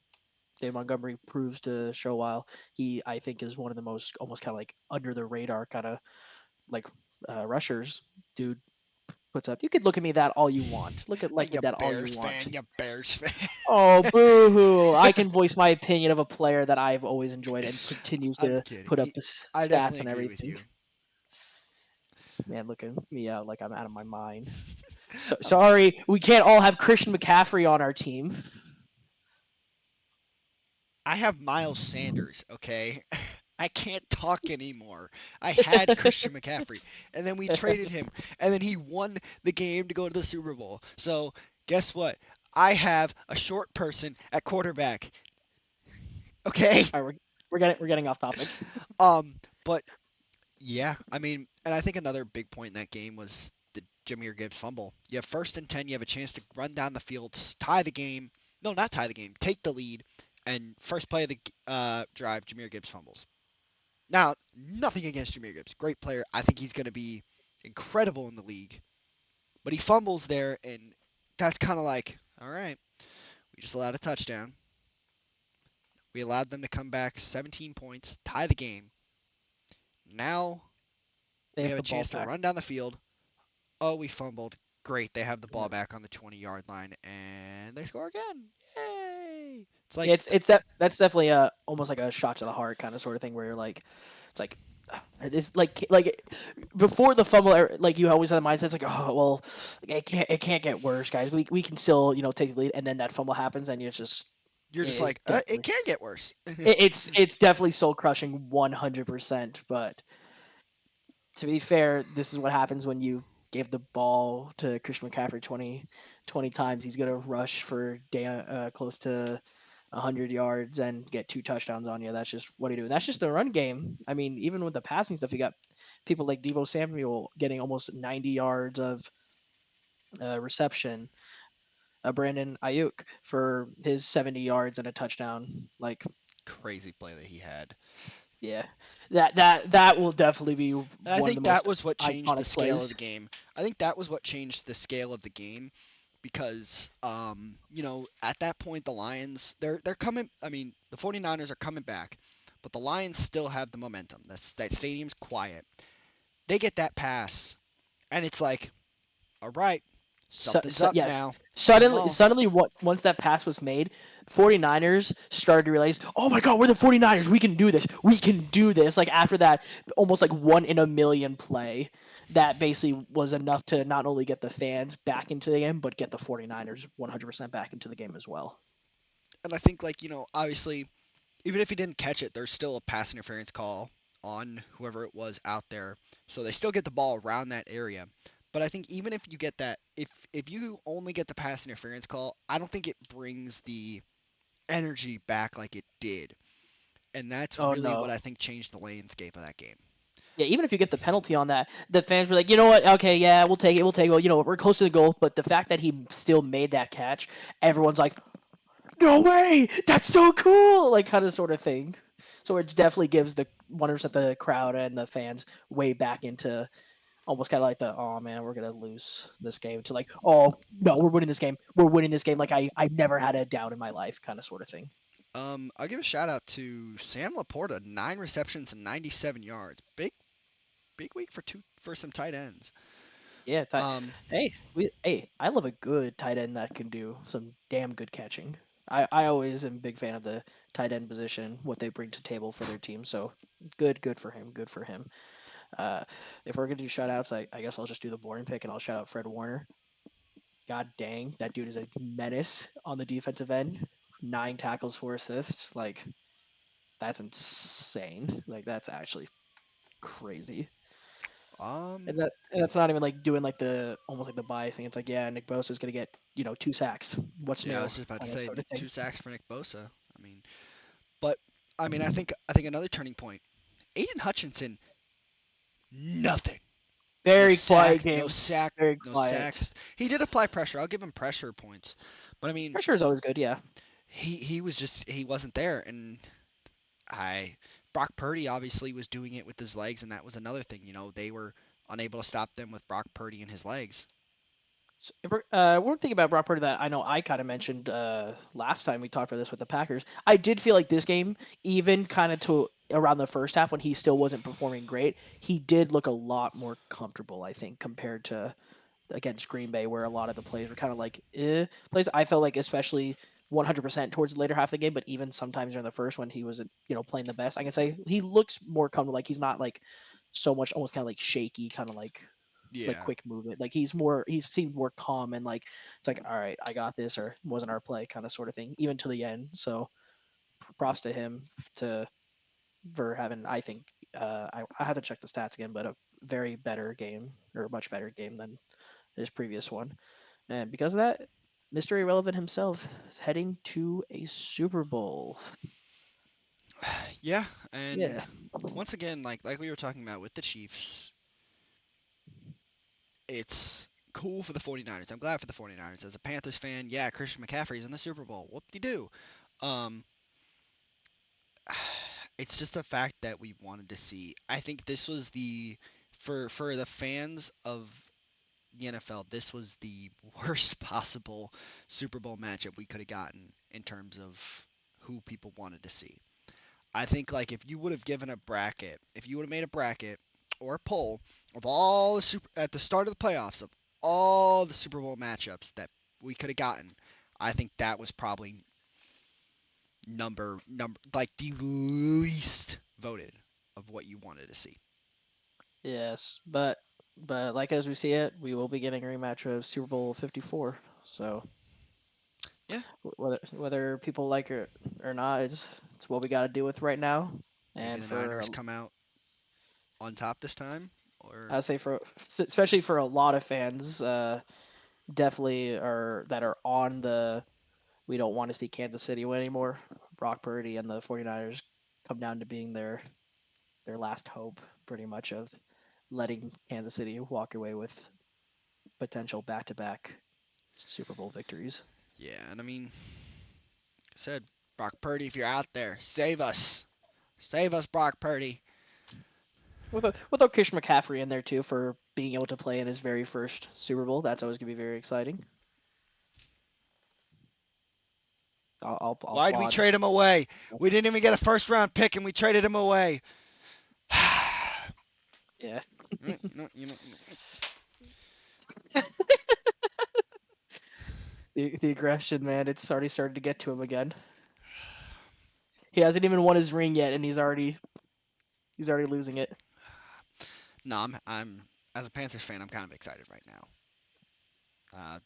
Dave Montgomery proves to show while he, I think, is one of the most almost kind of like under the radar kind of like rushers. Dude puts up. You could look at me that all you want. Look at like me You that all you Bears want. fan, you Bears fan. Oh, boo hoo! I can voice my opinion of a player that I've always enjoyed and continues I'm to kidding. put up the I stats definitely and agree with everything. you. Man, looking me out like I'm out of my mind. So um, sorry, we can't all have Christian McCaffrey on our team. I have Miles Sanders, okay? I can't talk anymore. I had Christian McCaffrey, and then we traded him, and then he won the game to go to the Super Bowl. So, guess what? I have a short person at quarterback, okay? All right, we're getting off topic. Um, but yeah, I mean, and I think another big point in that game was the Jameer Gibbs fumble. You have first and 10, you have a chance to run down the field, tie the game. No, not tie the game, take the lead, and first play of the drive, Jameer Gibbs fumbles. Now, nothing against Jameer Gibbs. Great player. I think he's going to be incredible in the league. But he fumbles there, and that's kind of like, all right, we just allowed a touchdown. We allowed them to come back 17 points, tie the game. Now They we have have a the ball chance to back. run down the field. Oh, we fumbled. Great. They have the Yeah. ball back on the 20-yard line, and they score again. Yay! It's Yeah, like, that's definitely a almost like a shot to the heart kind of sort of thing where you're like, it's like it's like before the fumble, like you always have the mindset, it's like, oh well, it can't get worse, guys. We can still take the lead, and then that fumble happens, and you're just you're it just is like, it definitely can get worse. it's definitely soul crushing 100%. But to be fair, this is what happens when you give the ball to Christian McCaffrey 20 times. He's gonna rush for close to 100 yards and get two touchdowns on you. That's just what he do. And that's just the run game. I mean, even with the passing stuff, you got people like Debo Samuel getting almost 90 yards of reception. Brandon Ayuk for his 70 yards and a touchdown. Like, Crazy play that he had. yeah, that will definitely be And I one of the think that most was what changed the iconic scale of the plays. game. I think that was what changed the scale of the game because at that point the Lions they're coming. I mean, the 49ers are coming back, but the Lions still have the momentum. That stadium's quiet. They get that pass and it's like, all right, something's up Yes. now. Come Suddenly, on. suddenly, once that pass was made, 49ers started to realize, oh my God, we're the 49ers. We can do this. We can do this. Like after that, almost like one in a million play, that basically was enough to not only get the fans back into the game, but get the 49ers 100% back into the game as well. And I think like, obviously even if he didn't catch it, there's still a pass interference call on whoever it was out there. So they still get the ball around that area. But I think even if you get that, if you only get the pass interference call, I don't think it brings the energy back like it did. And that's Oh really no. what I think changed the landscape of that game. Yeah, even if you get the penalty on that, the fans were like, you know what? Okay, yeah, we'll take it. We'll take it. Well, you know, we're close to the goal, but the fact that he still made that catch, everyone's like, no way! That's so cool! Like, kind of sort of thing. So it definitely gives the 100% the crowd and the fans way back into almost kind of like the, oh man, we're gonna lose this game, to like, oh no, we're winning this game. We're winning this game. Like I've never had a doubt in my life, kind of sort of thing. I'll give a shout out to Sam Laporta, 9 receptions and 97 yards. Big week for some tight ends. Yeah, Um, hey, I love a good tight end that can do some damn good catching. I always am a big fan of the tight end position, what they bring to table for their team. So good for him, good for him. Uh, if we're gonna do shout outs, I guess I'll just do the boring pick and I'll shout out Fred Warner. God dang, that dude is a menace on the defensive end. 9 tackles, 4 assists. Like that's insane. Like that's actually crazy. um, And that's not even like doing like the almost like the bias thing. It's like, yeah, Nick Bosa is gonna get 2 sacks. What's yeah, I new? was just about to Kind of say sort of thing. 2 sacks for Nick Bosa. I mean, but I think another turning point. Aiden Hutchinson, nothing. No Very quiet sack, no game. sack, Very no quiet. sacks. He did apply pressure. I'll give him pressure points. But I mean, Pressure is always good. Yeah. he wasn't there, and I Brock Purdy obviously was doing it with his legs, and that was another thing. They were unable to stop them with Brock Purdy and his legs. So if one thing about Brock Purdy that I know I kind of mentioned last time we talked about this with the Packers, I did feel like this game, even kind of to around the first half when he still wasn't performing great, he did look a lot more comfortable. I think compared to against Green Bay, where a lot of the plays were kind of like plays. I felt like especially 100% towards the later half of the game, but even sometimes during the first when he wasn't playing the best, I can say he looks more comfortable. Like he's not like so much almost kind of like shaky, kind of like Yeah, quick movement. Like he seems more calm and like it's like all right, I got this, or wasn't our play, kind of sort of thing, even to the end. So props to him to for having I think I have to check the stats again, but a very better game or a much better game than his previous one. And because of that, Mr. Irrelevant himself is heading to a Super Bowl. yeah, and Yeah. once again, like we were talking about with the Chiefs, it's cool for the 49ers. I'm glad for the 49ers. As a Panthers fan, yeah, Christian McCaffrey's in the Super Bowl. Whoop-de-doo. Um, it's just a fact that we wanted to see. I think this was for the fans of the NFL, this was the worst possible Super Bowl matchup we could have gotten in terms of who people wanted to see. I think like if you would have given a bracket, if you would have made a bracket or a poll of all the super at the start of the playoffs of all the Super Bowl matchups that we could have gotten, I think that was probably number like the least voted of what you wanted to see. Yes, but like as we see it, we will be getting a rematch of Super Bowl 54. So Yeah, whether people like it or not, it's what we got to deal with right now. maybe And the for Niners come out on top this time, or I say for especially for a lot of fans, definitely are that are on the we don't want to see Kansas City win anymore. Brock Purdy and the 49ers come down to being their last hope, pretty much, of letting Kansas City walk away with potential back-to-back Super Bowl victories. yeah, and I mean, like I said, Brock Purdy, if you're out there, save us, Brock Purdy. Without Christian McCaffrey in there too for being able to play in his very first Super Bowl, that's always gonna be very exciting. I'll Why'd we applaud. trade him away? We didn't even get a first round pick, and we traded him away. Yeah, the aggression, man, it's already started to get to him again. He hasn't even won his ring yet, and he's already losing it. No, I'm as a Panthers fan, I'm kind of excited right now.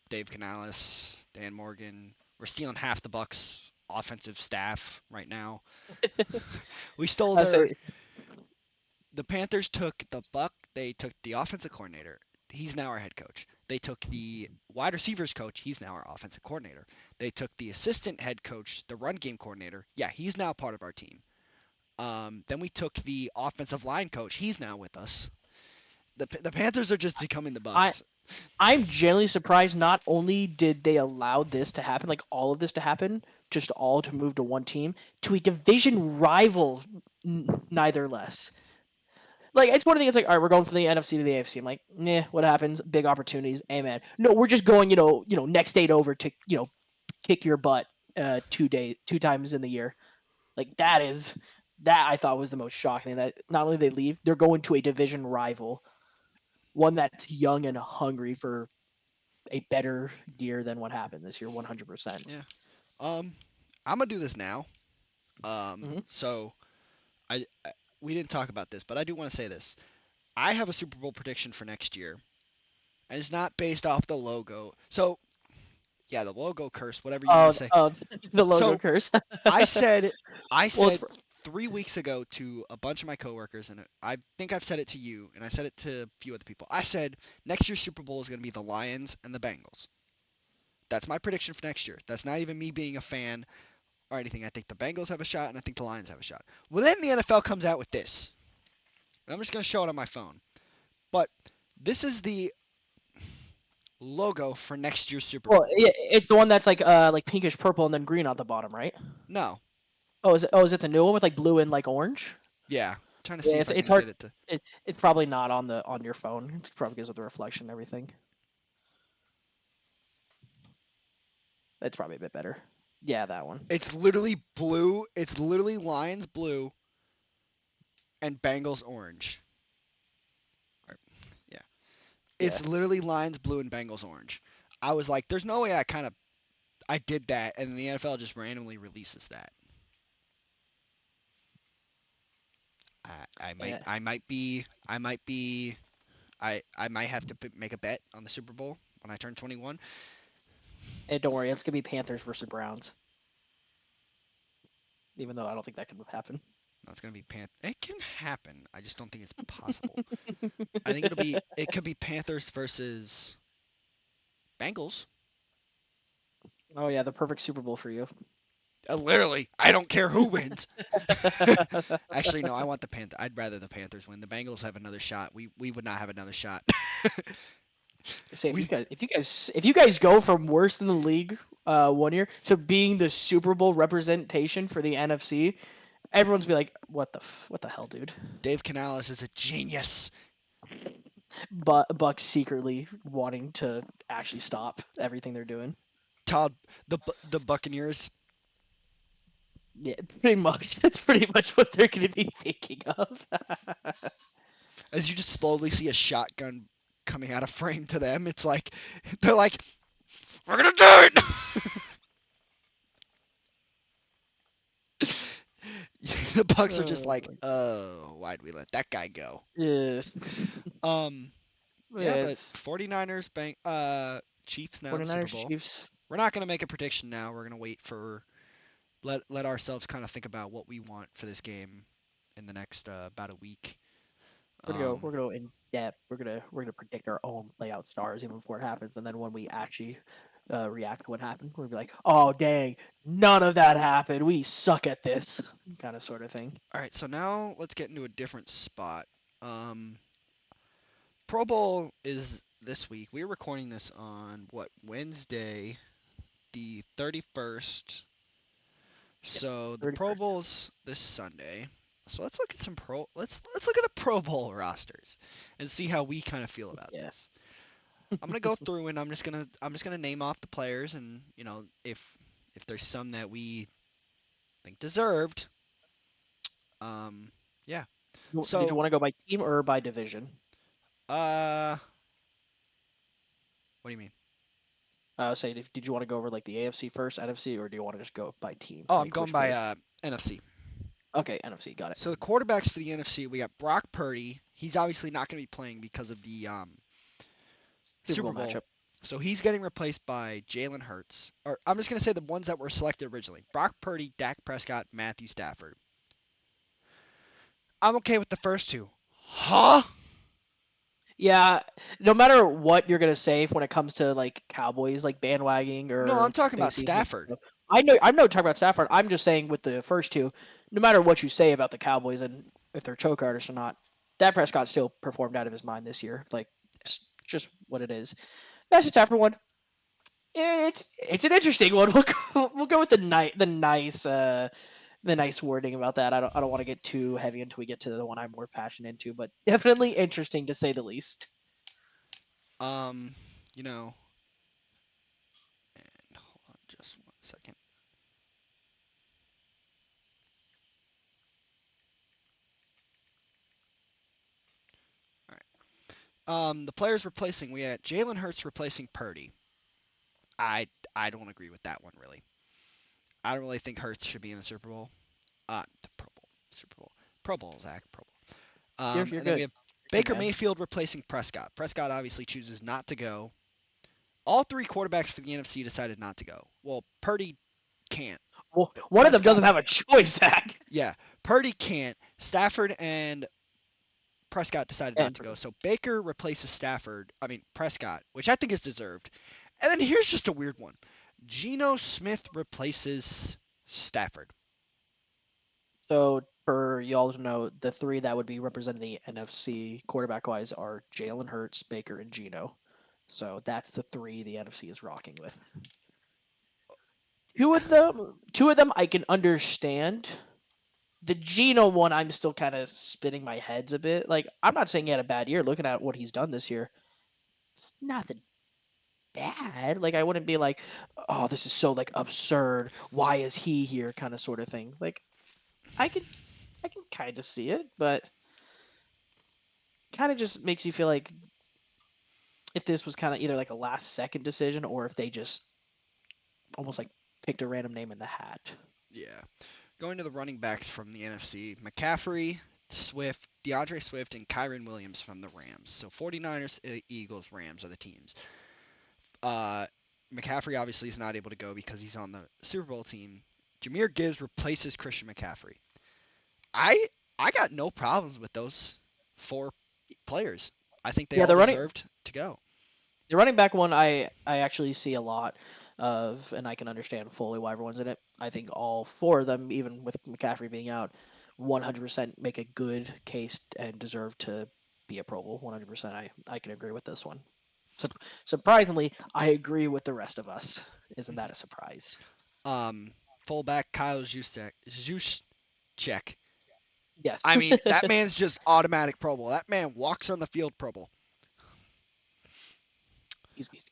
Dave Canales, Dan Morgan, we're stealing half the Bucks' offensive staff right now. We stole I their say the Panthers took they took the offensive coordinator. He's now our head coach. They took the wide receivers coach. He's now our offensive coordinator. They took the assistant head coach, the run game coordinator. Yeah, he's now part of our team. Then we took the offensive line coach. He's now with us. The Panthers are just becoming the I Bucks. I'm genuinely surprised. Not only did they allow this to happen, like all of this to happen, just all to move to one team, to a division rival, neither less. Like it's one of the things. Like, all right, we're going from the NFC to the AFC. I'm like, nah, what happens? Big opportunities. Amen. No, we're just going. Next date over to kick your butt. 2 times in the year. Like that I thought was the most shocking thing. That not only they leave, they're going to a division rival, one that's young and hungry for a better year than what happened this year. 100%. Yeah. I'm gonna do this now. Mm-hmm. So we didn't talk about this, but I do want to say this. I have a Super Bowl prediction for next year, and it's not based off the logo. So yeah, the logo curse, whatever you want to say. The logo So curse. I said I Well, it's said 3 weeks ago to a bunch of my coworkers, and I think I've said it to you, and I said it to a few other people. I said next year's Super Bowl is going to be the Lions and the Bengals. That's my prediction for next year. That's not even me being a fan or anything. I think the Bengals have a shot, and I think the Lions have a shot. Well, then the NFL comes out with this, and I'm just going to show it on my phone. But this is the logo for next year's Super well, Bowl. yeah, it's the one that's like pinkish purple and then green at the bottom, right? No, Oh, is it the new one with like blue and like orange? yeah, I'm trying to see Yeah, if it's I it's can hard. get it to. It's probably not on your phone. It's probably because of the reflection and everything. It's probably a bit better. Yeah, that one. It's literally blue. It's literally Lions blue and Bengals orange. Yeah, Yeah. it's literally Lions blue and Bengals orange. I was like, there's no way I did that, and the NFL just randomly releases that. I might Yeah. I might be I might be I might have to make a bet on the Super Bowl when I turn 21. Hey, don't worry, it's gonna be Panthers versus Browns. Even though I don't think that could happen. No, it's gonna be It can happen. I just don't think it's possible. I think it could be Panthers versus Bengals. Oh yeah, the perfect Super Bowl for you. Literally, I don't care who wins. Actually, no, I want the Panthers. I'd rather the Panthers win. The Bengals have another shot. We would not have another shot. Say if you we guys if you guys if you guys go from worst in the league one year to being the Super Bowl representation for the NFC, everyone's be like, what the hell, dude? Dave Canales is a genius. But Bucks secretly wanting to actually stop everything they're doing. Todd, the Buccaneers. Yeah, pretty much. That's pretty much what they're going to be thinking of. As you just slowly see a shotgun coming out of frame to them, it's like they're like, we're gonna do it. The Bucks are just like, oh, why'd we let that guy go? Yeah, Um, yeah, but it's 49ers, Chiefs now in the Super 49ers Bowl. Chiefs. We're not gonna make a prediction now. We're gonna wait for let ourselves kind of think about what we want for this game in the next about a week. We're gonna go in depth. We're gonna predict our own playout stars even before it happens, and then when we actually react to what happened, we'll be like, oh dang, none of that happened. We suck at this kind of sort of thing. All right, so now let's get into a different spot. Um, Pro Bowl is this week. We're recording this on what, Wednesday, the 31st. Yep, So the Pro 31st. Bowl's this Sunday. So let's look at let's look at the Pro Bowl rosters and see how we kind of feel about Yeah. this. I'm gonna go through and I'm just gonna name off the players, and if there's some that we think deserved. Yeah. Did you So want to go by team or by division? uh, what do you mean? Say, did you want to go over like the AFC first, NFC, or do you want to just go by team? Oh, I'm Like going which by players? NFC. Okay, NFC, got it. So the quarterbacks for the NFC, we got Brock Purdy. He's obviously not going to be playing because of the Super Super Bowl Bowl. matchup. So he's getting replaced by Jalen Hurts. Or I'm just going to say the ones that were selected originally: Brock Purdy, Dak Prescott, Matthew Stafford. I'm okay with the first two. Huh? Yeah, no matter what you're gonna say when it comes to like Cowboys, like bandwagoning No, I'm or talking they about seem to. Stafford. I'm not talking about Stafford. I'm just saying with the first two, no matter what you say about the Cowboys and if they're choke artists or not, Dak Prescott still performed out of his mind this year. Like it's just what it is. Matthew Stafford one. It's an interesting one. We'll go with the nice wording about that. I don't want to get too heavy until we get to the one I'm more passionate into, but definitely interesting to say the least. Um, you know, and hold on just 1 second. All right. The players replacing, we had Jalen Hurts replacing Purdy. I I don't agree with that one really. I don't really think Hurts should be in the Super Bowl. The Pro Bowl, Super Bowl, Pro Bowl, Zach, Pro Bowl. You're And then we good. have You're good, Baker man. Mayfield replacing Prescott. Prescott obviously chooses not to go. All three quarterbacks for the NFC decided not to go. Well, Purdy can't. Well, one of them Prescott, doesn't have a choice, Zach. yeah, Purdy can't. Stafford and Prescott decided not And to go. So Baker replaces Prescott, which I think is deserved. And then here's just a weird one. Geno Smith replaces Stafford. so for y'all to know, the three that would be representing the NFC quarterback wise are Jalen Hurts, Baker, and Geno. So that's the three the NFC is rocking with. Two of them I can understand. The Geno one, I'm still kind of spinning my heads a bit. Like, I'm not saying he had a bad year. Looking at what he's done this year, it's nothing bad. Like, I wouldn't be like, oh, this is so like absurd. Why is he here? Kind of sort of thing. Like, I can, I can kind of see it, but kind of just makes you feel like if this was kind of either like a last second decision or if they just almost like picked a random name in the hat. Yeah. Going to the running backs from the NFC, McCaffrey, Swift, DeAndre Swift, and Kyron Williams from the Rams. So 49ers, Eagles, Rams are the teams. Uh, McCaffrey obviously is not able to go because he's on the Super Bowl team. Jahmyr Gibbs replaces Christian McCaffrey. I I got no problems with those four players. I think they Yeah, all deserved to go. the running back one I actually see a lot of, and I can understand fully why everyone's in it. I think all four of them, even with McCaffrey being out, 100% make a good case and deserve to be a Pro Bowl. 100%. I can agree with this one. So, surprisingly, I agree with the rest of us. Isn't that a surprise? Um, Fullback Kyle Juszczyk. Yes. I mean, that man's just automatic Pro Bowl. That man walks on the field Pro Bowl.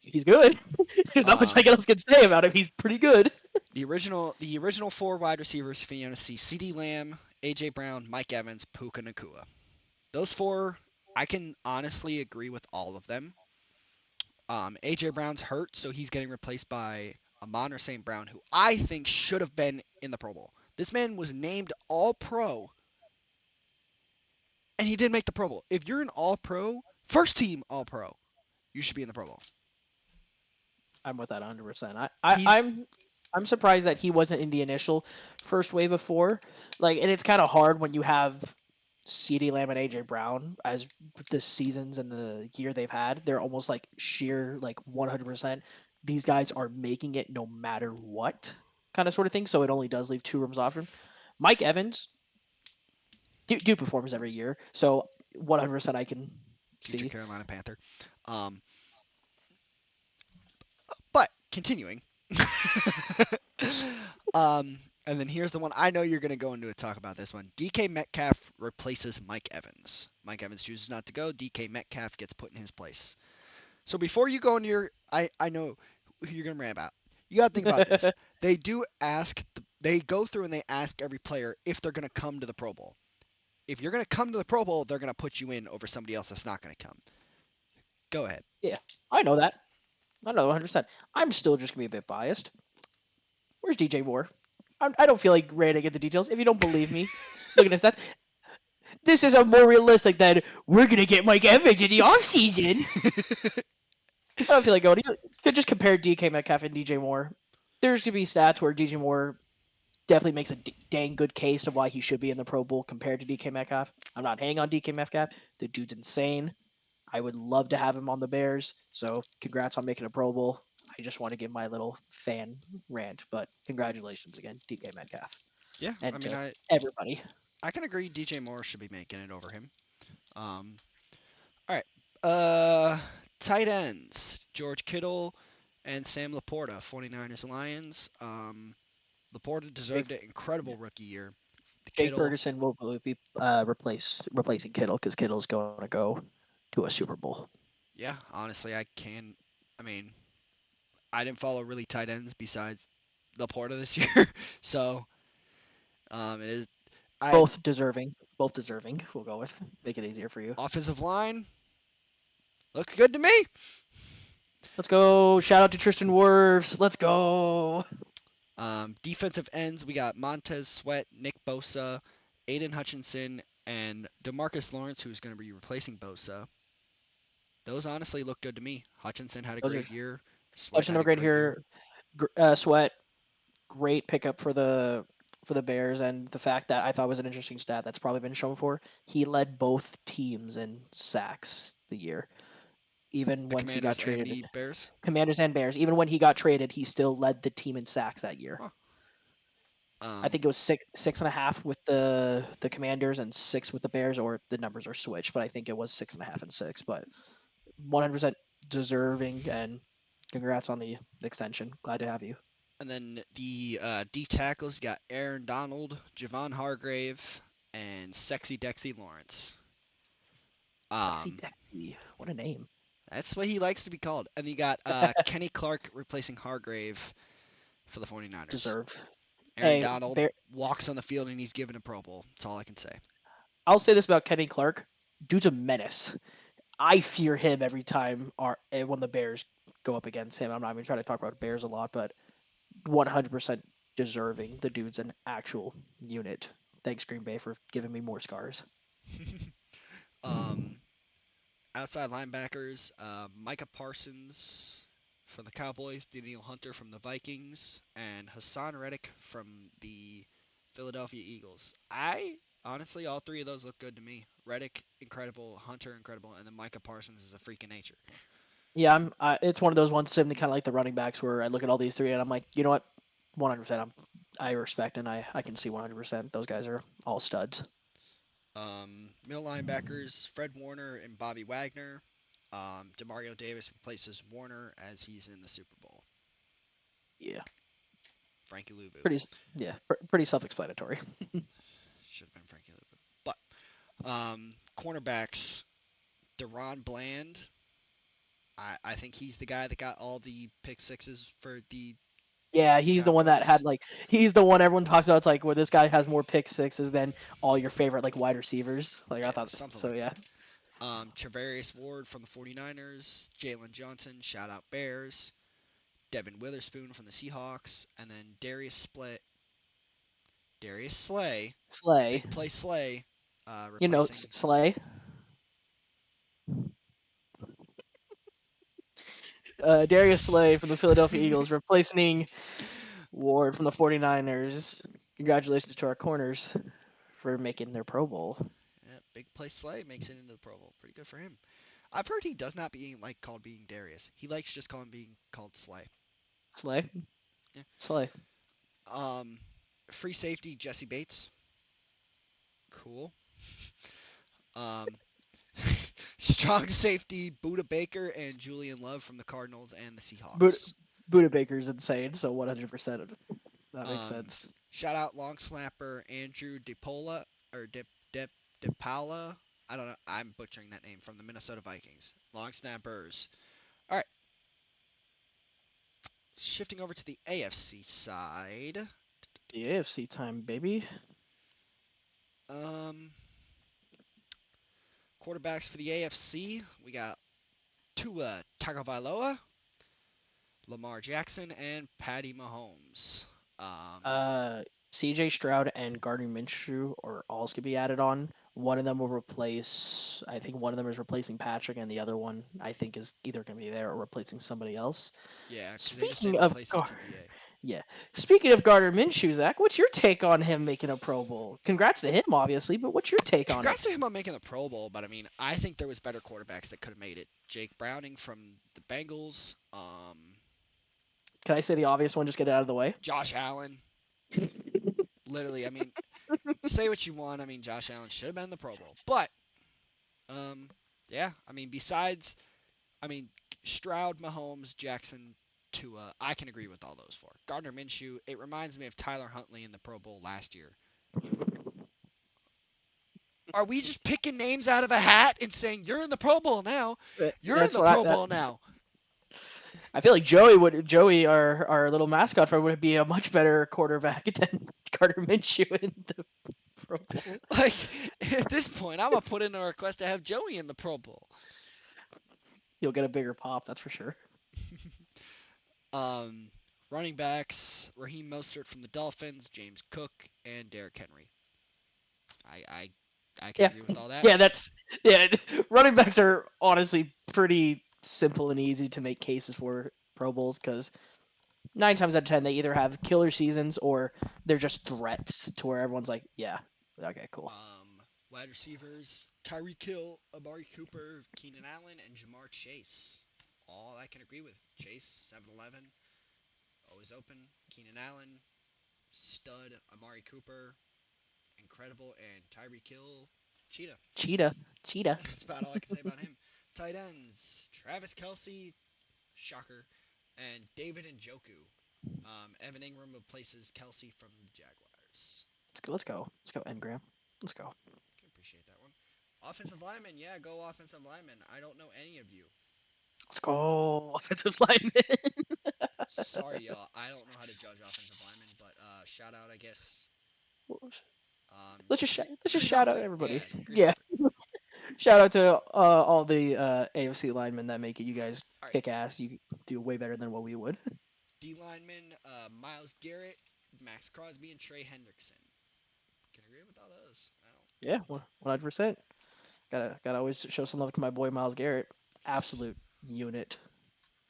he's good. There's not much Um, else can say about him. He's pretty good. the original four wide receivers for the NFC: CeeDee Lamb, AJ Brown, Mike Evans, Puka Nacua. Those four, I can honestly agree with all of them. AJ Brown's hurt, so he's getting replaced by Amon or St. Brown, who I think should have been in the Pro Bowl. This man was named All Pro, and he didn't make the Pro Bowl. If you're an All Pro, first team All Pro, you should be in the Pro Bowl. I'm with that 100%. He's I'm surprised that he wasn't in the initial first wave of four. Like, and it's kind of hard when you have CeeDee Lamb and AJ Brown as the seasons and the year they've had. They're almost like sheer like 100%. These guys are making it no matter what kind of sort of thing. So it only does leave two rooms off him. Mike Evans, dude performs every year. So 100% I can future see. Carolina Panther. Um, but continuing. And then here's the one I know you're going to go into a talk about this one. DK Metcalf replaces Mike Evans. Mike Evans chooses not to go. DK Metcalf gets put in his place. So before you go into I know who you're going to rant about. You got to think about this. They do ask, they go through and they ask every player if they're going to come to the Pro Bowl. If you're going to come to the Pro Bowl, they're going to put you in over somebody else that's not going to come. Go ahead. Yeah, I know that. I know 100%. I'm still just going to be a bit biased. Where's DJ Moore? I don't feel like ranting at the details. If you don't believe me, look at this. This is a more realistic than we're going to get Mike Evans in the offseason. I don't feel like going. You could just compare DK Metcalf and DJ Moore. There's going to be stats where DJ Moore definitely makes a dang good case of why he should be in the Pro Bowl compared to DK Metcalf. I'm not hating on DK Metcalf. The dude's insane. I would love to have him on the Bears. So congrats on making a Pro Bowl. I just want to give my little fan rant, but congratulations again, DK Metcalf, Yeah, I and mean, to I everybody. I can agree. DJ Moore should be making it over him. Um, all right. Uh, Tight ends: George Kittle and Sam Laporta, 49ers Lions. Laporta Jake deserved an incredible rookie year. The Jake Kittle, Ferguson will be replacing Kittle because Kittle's going to go to a Super Bowl. yeah, honestly, I can. I mean, I didn't follow really tight ends besides Laporta this year, so it is. I Both deserving. Both deserving. We'll go with make it easier for you. offensive line looks good to me. Let's go. Shout out to Tristan Wirfs. Let's go. Defensive ends, we got Montez Sweat, Nick Bosa, Aiden Hutchinson, and Demarcus Lawrence, who's going to be replacing Bosa. Those honestly look good to me. Hutchinson had a Those are great year. Sweat Hutchinson had a great great year. here. Sweat great pickup for the Bears, and the fact that I thought was an interesting stat that's probably been shown for he led both teams in sacks the year, even The once he got Commanders and traded. the Bears. Commanders and Bears, even when he got traded, he still led the team in sacks that year. Huh. I Um, think it was six and a half with the Commanders and six with the Bears, or the numbers are switched, but I think it was 6.5 and six. But 100% deserving, and congrats on the extension. Glad to have you. and then the D tackles, you got Aaron Donald, Javon Hargrave, and Sexy Dexy Lawrence. Sexy Um, Dexy, what a name. that's what he likes to be called. And you got Kenny Clark replacing Hargrave for the 49ers. Deserve. Aaron Hey, Donald walks on the field and he's given a Pro Bowl. That's all I can say. I'll say this about Kenny Clark. Dude's a menace. I fear him every time when the Bears go up against him. I'm not even trying to talk about Bears a lot, but 100% deserving. The dude's an actual unit. Thanks, Green Bay, for giving me more scars. um, outside linebackers, Micah Parsons from the Cowboys, Daniel Hunter from the Vikings, and Hassan Reddick from the Philadelphia Eagles. I honestly, all three of those look good to me. Reddick, incredible. Hunter, incredible. And then Micah Parsons is a freak of nature. Yeah, it's one of those ones similar, kind of like the running backs, where I look at all these three and I'm like, you know what, 100%. I respect and I can see 100%. Those guys are all studs. Middle linebackers, Fred Warner and Bobby Wagner. Demario Davis replaces Warner as he's in the Super Bowl. Yeah, Frankie Louvu. pretty yeah, pretty self-explanatory. Should have been Frankie Louvu. But cornerbacks, Deron Bland. I think he's the guy that got all the pick sixes for the Yeah, he's the one that had Cowboys. like he's the one everyone talks about. It's like where this guy has more pick sixes than all your favorite like wide receivers. Like I Yeah, thought something so. like Yeah, that. Travarius Ward from the 49ers, Jalen Johnson, shout out Bears, Devin Witherspoon from the Seahawks, and then Darius Slay, Slay. big play Slay, You know replacing. Slay. Darius Slay from the Philadelphia Eagles replacing Ward from the 49ers. Congratulations to our corners for making their Pro Bowl. Yeah, big play Slay makes it into the Pro Bowl. Pretty good for him. I've heard he does not being like called being Darius. He likes just calling being called Slay. Slay. Yeah. Slay. Um, free safety Jesse Bates. Cool. Um, strong safety Buda Baker and Julian Love from the Cardinals and the Buda, Seahawks. Buda Baker's insane, so 100% that makes Um, sense. shout out long snapper Andrew DePola or DePaula. I don't know. I'm butchering that name from the Minnesota Vikings. Long snappers. All right. Shifting over to the AFC side. The AFC time, baby. Um, quarterbacks for the AFC. We got Tua Tagovailoa, Lamar Jackson, and Patty Mahomes. Um, Uh, CJ Stroud and Gardner Minshew are also gonna be added on. One of them will replace. I think one of them is replacing Patrick, and the other one I think is either gonna be there or replacing somebody else. yeah, because they just say Speaking of replacing Gar, TVA. Yeah. Speaking of Gardner Minshew, Zach, what's your take on him making a Pro Bowl? Congrats to him, obviously, but what's your take on it? Congrats to him on making the Pro Bowl, but I mean, I think there was better quarterbacks that could have made it. Jake Browning from the Bengals, Can I say the obvious one? Just get it out of the way. Josh Allen. Literally, I mean, say what you want. I mean, Josh Allen should have been in the Pro Bowl, but um, yeah, I mean, besides, I mean, Stroud, Mahomes, Jackson, Tua, I can agree with all those four. Gardner Minshew, it reminds me of Tyler Huntley in the Pro Bowl last year. Are we just picking names out of a hat and saying you're in the Pro Bowl now? You're in That's the what Pro Bowl now. I feel like Joey, our little mascot friend, would be a much better quarterback than Gardner Minshew in the Pro Bowl. Like at this point, I'm gonna put in a request to have Joey in the Pro Bowl. You'll get a bigger pop, that's for sure. um, Running backs: Raheem Mostert from the Dolphins, James Cook, and Derrick Henry. I can Yeah, agree with all that. yeah, yeah. Running backs are honestly pretty simple and easy to make cases for Pro Bowls because 9 times out of 10 they either have killer seasons or they're just threats to where everyone's like, yeah, okay, cool. Wide receivers: Tyreek Hill, Amari Cooper, Keenan Allen, and Jamar Chase. All I can agree with. Chase, 7-Eleven, always open. Keenan Allen, stud. Amari Cooper, incredible. And Tyreek Hill, cheetah. Cheetah, cheetah. That's about all I can say about him. Tight ends: Travis Kelsey, shocker, and David Njoku. Evan Ingram replaces Kelsey from the Jaguars. Let's go, Engram. Let's go. Can appreciate that one. Offensive lineman, yeah, go offensive lineman. I don't know any of you. Let's go, offensive lineman. Sorry, y'all. I don't know how to judge offensive linemen, but shout out, I guess. Let's just Creed shout out Humphrey. everybody. Yeah, Creed Yeah, Humphrey. shout out to all the AFC linemen that make it. You guys All right. kick ass. You do way better than what we would. D lineman, Miles Garrett, Max Crosby, and Trey Hendrickson. Can agree with all those. I don't. Yeah, 100%. Gotta always show some love to my boy Miles Garrett. Absolute unit.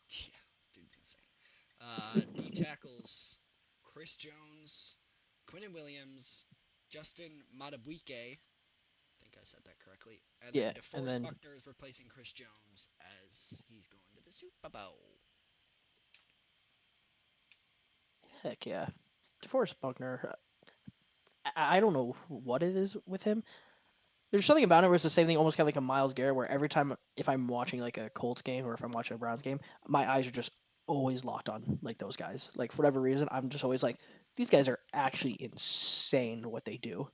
Yeah, dude's insane. D tackles: Chris Jones, Quinnen Williams, Justin Madubuike. I think I said that correctly. And then Yeah, and DeForest then Buckner is replacing Chris Jones as he's going to the Super Bowl. heck yeah, DeForest Buckner. I don't know what it is with him. There's something about it where it's the same thing, almost kind of like a Miles Garrett, where every time if I'm watching like a Colts game or if I'm watching a Browns game, my eyes are just always locked on like those guys. Like for whatever reason, I'm just always like, these guys are actually insane what they do.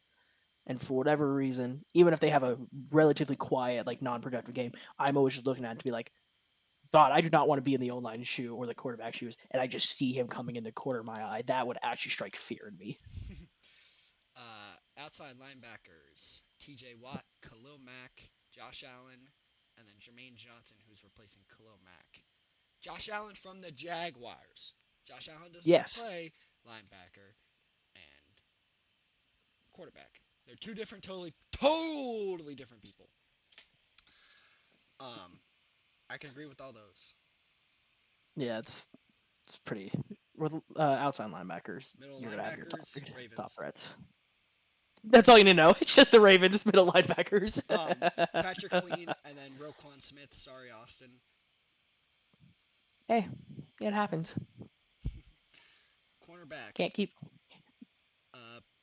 And for whatever reason, even if they have a relatively quiet, like non-productive game, I'm always just looking at it to be like, God, I do not want to be in the O-line shoe or the quarterback shoes, and I just see him coming in the corner of my eye. That would actually strike fear in me. Outside linebackers: T.J. Watt, Khalil Mack, Josh Allen, and then Jermaine Johnson, who's replacing Khalil Mack. Josh Allen from the Jaguars. Josh Allen does not Yes. play linebacker and quarterback. They're two different, totally different people. Um, I can agree with all those. Yeah, it's pretty. With outside linebackers, Middle you're gonna have your linebackers: top Ravens. threats. That's all you need to know. It's just the Ravens middle linebackers. Patrick Queen and then Roquan Smith. Sorry, Austin. Hey, it happens. Can't Cornerbacks: keep.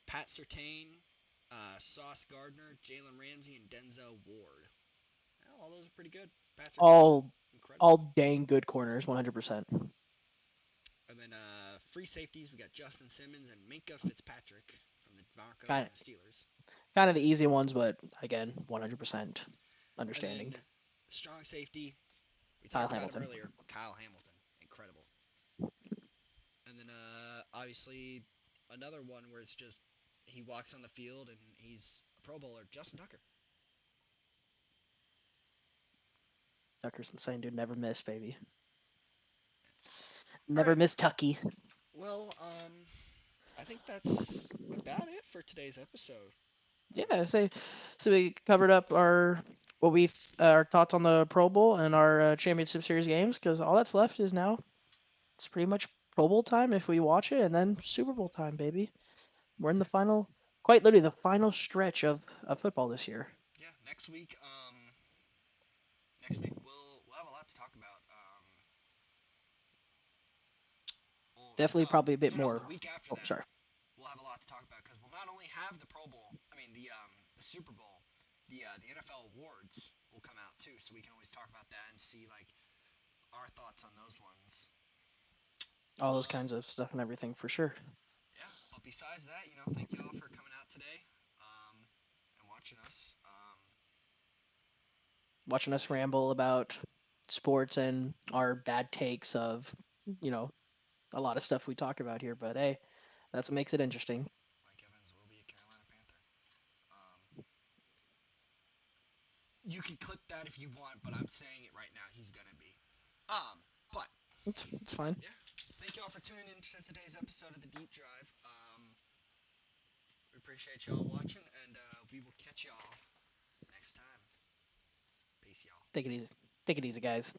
Pat Sertain, Sauce Gardner, Jalen Ramsey, and Denzel Ward. Well, all those are pretty good. Pat Sertain, all incredible. all dang good corners, 100%. And then free safeties, we got Justin Simmons and Minka Fitzpatrick from the Broncos Kind and the Steelers. kind of the easy ones, but again, 100% And understanding. then strong safety, we Kyle talked about him Hamilton. earlier, Kyle Hamilton, incredible. And then obviously another one where it's just he walks on the field and he's a Pro Bowler, Justin Tucker. Tucker's insane, dude. Never miss, baby. All Never right. miss Tucky. Well, I think that's about it for today's episode. Yeah, so we covered up our thoughts on the Pro Bowl and our championship series games because all that's left is now it's pretty much Pro Bowl time if we watch it, and then Super Bowl time, baby. We're in the Yeah, final, quite literally the final stretch of football this year. yeah. Next week we'll have a lot to talk about. Well, Definitely, no, probably a bit no. The more. week after Oh, that, sorry. we'll have a lot to talk about because we'll not only have the Pro Bowl. I mean the Super Bowl, the NFL awards will come out too, so we can always talk about that and see like our thoughts on those ones. All those Um, kinds of stuff and everything for sure. yeah, but besides that, thank you all for coming out today, and watching us. Watching us ramble about sports and our bad takes of, you know, a lot of stuff we talk about here. But hey, that's what makes it interesting. Mike Evans will be a Carolina Panther. Um, you can clip that if you want, but I'm saying it right now. He's gonna be. But It's fine. yeah, thank you all for tuning in to today's episode of the Deep Drive. We appreciate y'all watching, and we will catch y'all next time. Peace, y'all. Take it easy. Take it easy, guys.